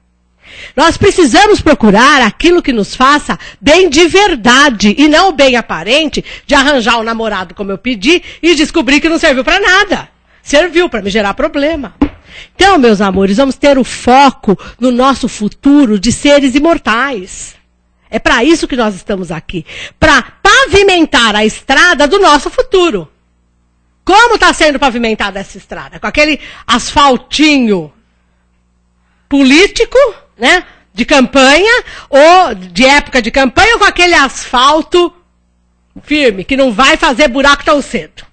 Nós precisamos procurar aquilo que nos faça bem de verdade e não o bem aparente de arranjar um namorado como eu pedi e descobrir que não serviu para nada. Serviu para me gerar problema. Então, meus amores, vamos ter o foco no nosso futuro de seres imortais. É para isso que nós estamos aqui. Para pavimentar a estrada do nosso futuro. Como está sendo pavimentada essa estrada? Com aquele asfaltinho político, né? De campanha, ou de época de campanha, ou com aquele asfalto firme, que não vai fazer buraco tão cedo.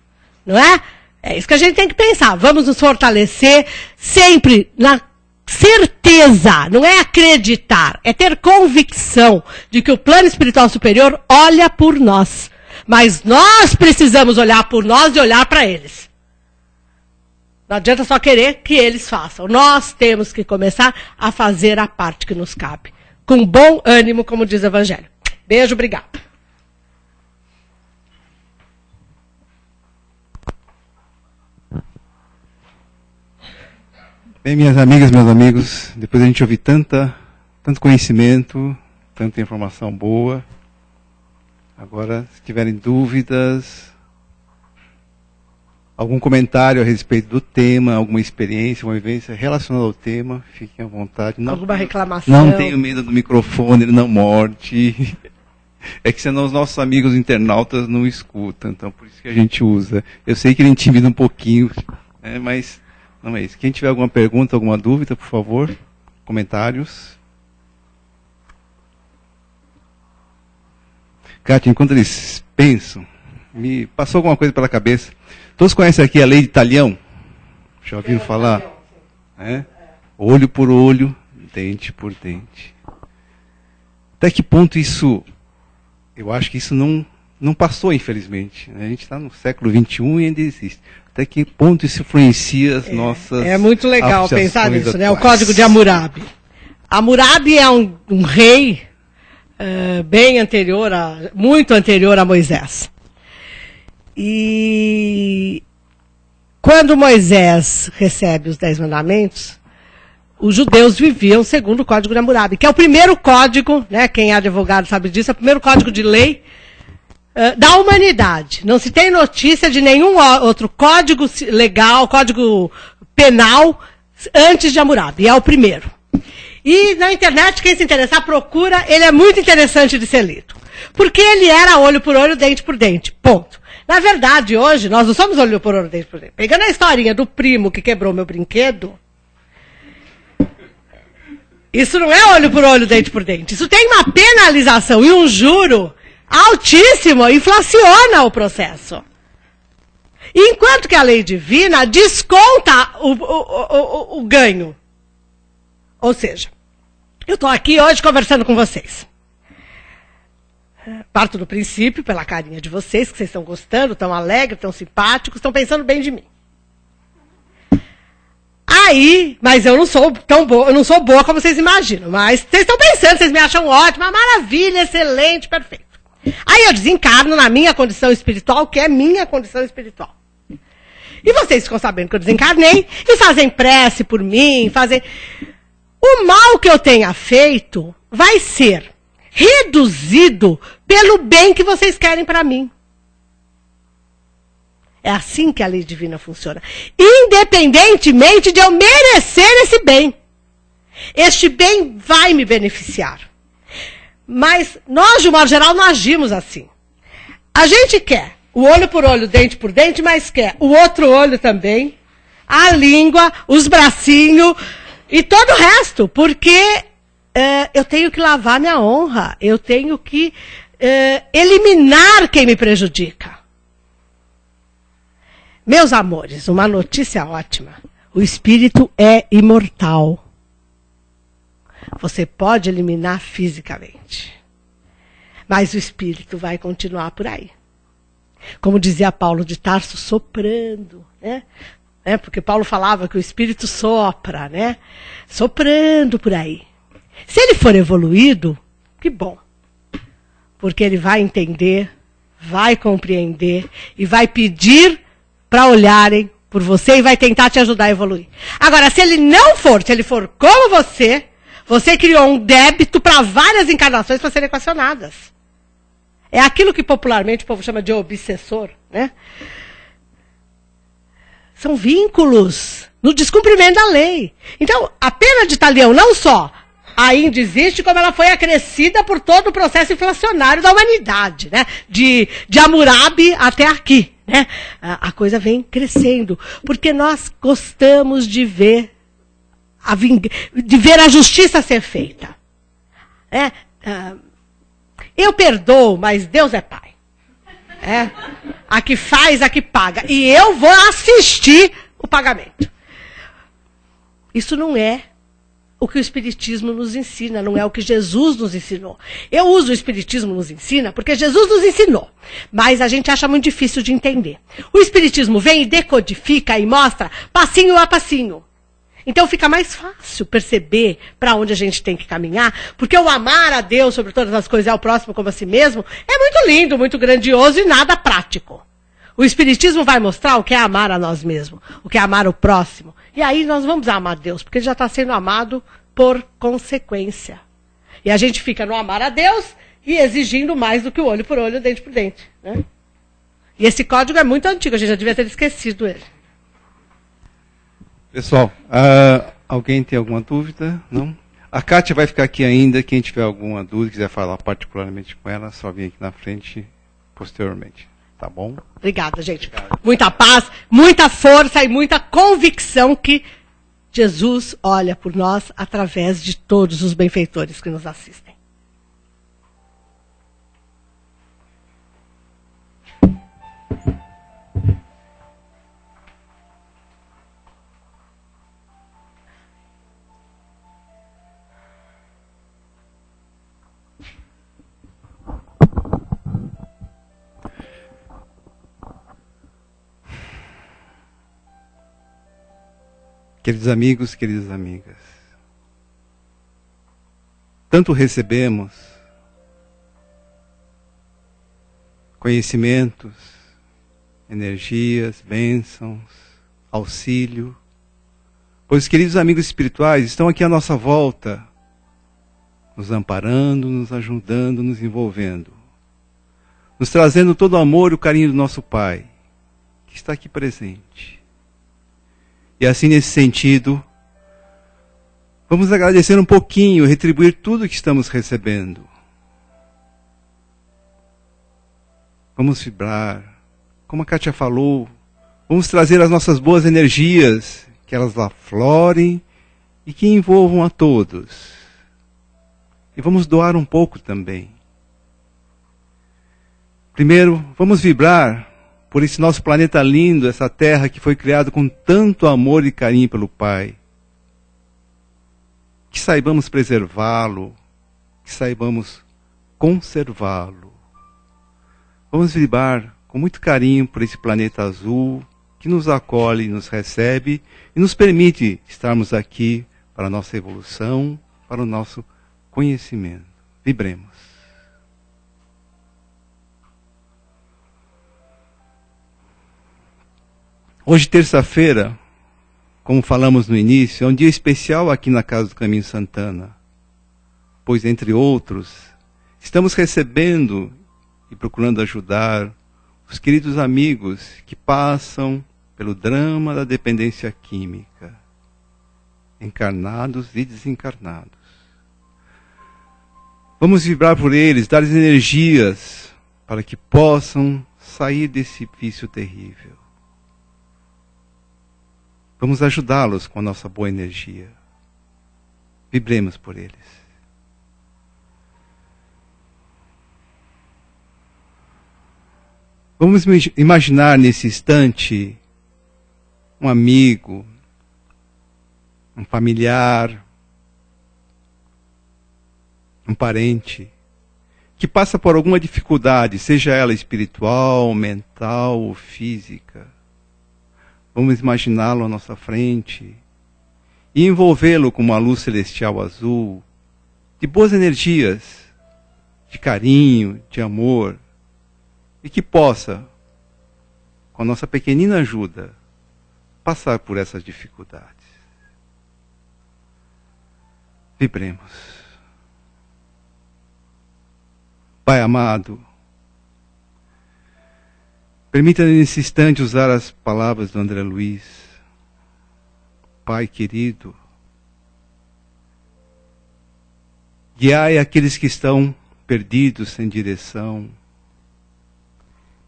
Não é? É isso que a gente tem que pensar. Vamos nos fortalecer sempre na certeza, não é acreditar, é ter convicção de que o plano espiritual superior olha por nós. Mas nós precisamos olhar por nós e olhar para eles. Não adianta só querer que eles façam. Nós temos que começar a fazer a parte que nos cabe. Com bom ânimo, como diz o Evangelho. Beijo, obrigado. Bem, minhas amigas, meus amigos, depois a gente ouvir tanto conhecimento, tanta informação boa. Agora, se tiverem dúvidas, algum comentário a respeito do tema, alguma experiência, uma vivência relacionada ao tema, fiquem à vontade. Não, alguma reclamação? Não tenham medo do microfone, ele não morde. É que senão os nossos amigos internautas não escutam, então por isso que a gente usa. Eu sei que ele intimida um pouquinho, né, mas não é isso. Quem tiver alguma pergunta, alguma dúvida, por favor, comentários. Kátia, enquanto eles penso, me passou alguma coisa pela cabeça. Todos conhecem aqui a lei de Talião? Já ouviram falar? É? Olho por olho, dente por dente. Até que ponto isso... Eu acho que isso não passou, infelizmente. A gente está no século XXI e ainda existe. Até que ponto isso influencia as nossas... É muito legal pensar nisso, né? O Código de Hammurabi. Hammurabi é um rei bem anterior, muito anterior a Moisés. E quando Moisés recebe os 10 mandamentos, os judeus viviam segundo o Código de Hammurabi, que é o primeiro código, né, quem é advogado sabe disso, é o primeiro código de lei da humanidade. Não se tem notícia de nenhum outro código legal, código penal, antes de Hammurabi. É o primeiro. E na internet, quem se interessar, procura, ele é muito interessante de ser lido. Porque ele era olho por olho, dente por dente. Ponto. Na verdade, hoje, nós não somos olho por olho, dente por dente. Pegando a historinha do primo que quebrou meu brinquedo, isso não é olho por olho, dente por dente. Isso tem uma penalização e um juro altíssimo, inflaciona o processo. Enquanto que a lei divina desconta o ganho. Ou seja, eu estou aqui hoje conversando com vocês. Parto do princípio, pela carinha de vocês, que vocês estão gostando, estão alegres, estão simpáticos, estão pensando bem de mim. Aí, mas eu não sou tão boa, eu não sou boa como vocês imaginam, mas vocês estão pensando, vocês me acham ótima, maravilha, excelente, perfeito. Aí eu desencarno na minha condição espiritual, que é minha condição espiritual. E vocês ficam sabendo que eu desencarnei e fazem prece por mim, fazem... O mal que eu tenha feito vai ser reduzido pelo bem que vocês querem para mim. É assim que a lei divina funciona. Independentemente de eu merecer esse bem. Este bem vai me beneficiar. Mas nós, de um modo geral, não agimos assim. A gente quer o olho por olho, dente por dente, mas quer o outro olho também, a língua, os bracinhos e todo o resto. Porque eu tenho que lavar minha honra. Eu tenho que eliminar quem me prejudica. Meus amores, uma notícia ótima. O espírito é imortal. Você pode eliminar fisicamente. Mas o espírito vai continuar por aí. Como dizia Paulo de Tarso, soprando, né? Porque Paulo falava que o espírito sopra, né? Soprando por aí. Se ele for evoluído, que bom. Porque ele vai entender, vai compreender e vai pedir para olharem por você e vai tentar te ajudar a evoluir. Agora, se ele não for, se ele for como você criou um débito para várias encarnações para serem equacionadas. É aquilo que popularmente o povo chama de obsessor, né? São vínculos no descumprimento da lei. Então, a pena de Talião não só ainda existe, como ela foi acrescida por todo o processo inflacionário da humanidade, né? De Hammurabi até aqui, né? A coisa vem crescendo, porque nós gostamos de ver a justiça ser feita. Eu perdoo, mas Deus é Pai. A que faz, a que paga. E eu vou assistir o pagamento. Isso não é o que o Espiritismo nos ensina, não é o que Jesus nos ensinou. Eu uso o Espiritismo nos ensina porque Jesus nos ensinou, mas a gente acha muito difícil de entender. O Espiritismo vem e decodifica e mostra passinho a passinho. Então fica mais fácil perceber para onde a gente tem que caminhar, porque o amar a Deus sobre todas as coisas e ao próximo como a si mesmo é muito lindo, muito grandioso e nada prático. O Espiritismo vai mostrar o que é amar a nós mesmos, o que é amar o próximo. E aí nós vamos amar Deus, porque ele já está sendo amado por consequência. E a gente fica no amar a Deus e exigindo mais do que o olho por olho, dente por dente. Né? E esse código é muito antigo, a gente já devia ter esquecido ele. Pessoal, alguém tem alguma dúvida? Não? A Kátia vai ficar aqui ainda. Quem tiver alguma dúvida, quiser falar particularmente com ela, só vir aqui na frente posteriormente. Tá bom? Obrigada, gente. Obrigado. Muita paz, muita força e muita convicção que Jesus olha por nós através de todos os benfeitores que nos assistem. Queridos amigos, queridas amigas, tanto recebemos conhecimentos, energias, bênçãos, auxílio, pois queridos amigos espirituais estão aqui à nossa volta, nos amparando, nos ajudando, nos envolvendo, nos trazendo todo o amor e o carinho do nosso Pai, que está aqui presente. E assim, nesse sentido, vamos agradecer um pouquinho, retribuir tudo que estamos recebendo. Vamos vibrar, como a Kátia falou, vamos trazer as nossas boas energias, que elas aflorem e que envolvam a todos. E vamos doar um pouco também. Primeiro, vamos vibrar por esse nosso planeta lindo, essa terra que foi criada com tanto amor e carinho pelo Pai. Que saibamos preservá-lo, que saibamos conservá-lo. Vamos vibrar com muito carinho por esse planeta azul, que nos acolhe, nos recebe e nos permite estarmos aqui para a nossa evolução, para o nosso conhecimento. Vibremos. Hoje, terça-feira, como falamos no início, é um dia especial aqui na Casa do Caminho Santana, pois, entre outros, estamos recebendo e procurando ajudar os queridos amigos que passam pelo drama da dependência química, encarnados e desencarnados. Vamos vibrar por eles, dar-lhes energias para que possam sair desse vício terrível. Vamos ajudá-los com a nossa boa energia. Vibremos por eles. Vamos imaginar nesse instante um amigo, um familiar, um parente, que passa por alguma dificuldade, seja ela espiritual, mental ou física. Vamos imaginá-lo à nossa frente e envolvê-lo com uma luz celestial azul, de boas energias, de carinho, de amor, e que possa, com a nossa pequenina ajuda, passar por essas dificuldades. Vibremos. Pai amado, permita-me nesse instante usar as palavras do André Luiz. Pai querido, guiai aqueles que estão perdidos, sem direção.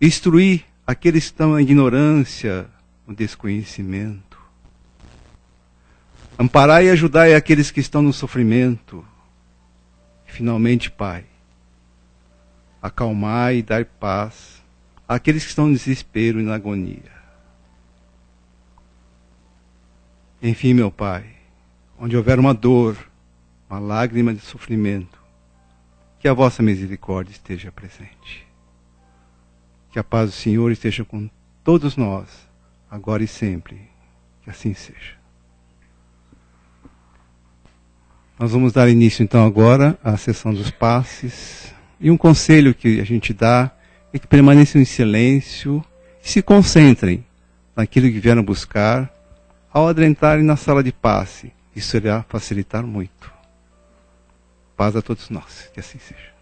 Instruí aqueles que estão na ignorância, no desconhecimento. Amparai e ajudai aqueles que estão no sofrimento. E, finalmente, Pai, acalmai e dai paz àqueles que estão no desespero e na agonia. Enfim, meu Pai, onde houver uma dor, uma lágrima de sofrimento, que a vossa misericórdia esteja presente. Que a paz do Senhor esteja com todos nós, agora e sempre. Que assim seja. Nós vamos dar início então agora à sessão dos passes. E um conselho que a gente dá é que permaneçam em silêncio e se concentrem naquilo que vieram buscar ao adentrarem na sala de passe. Isso irá facilitar muito. Paz a todos nós. Que assim seja.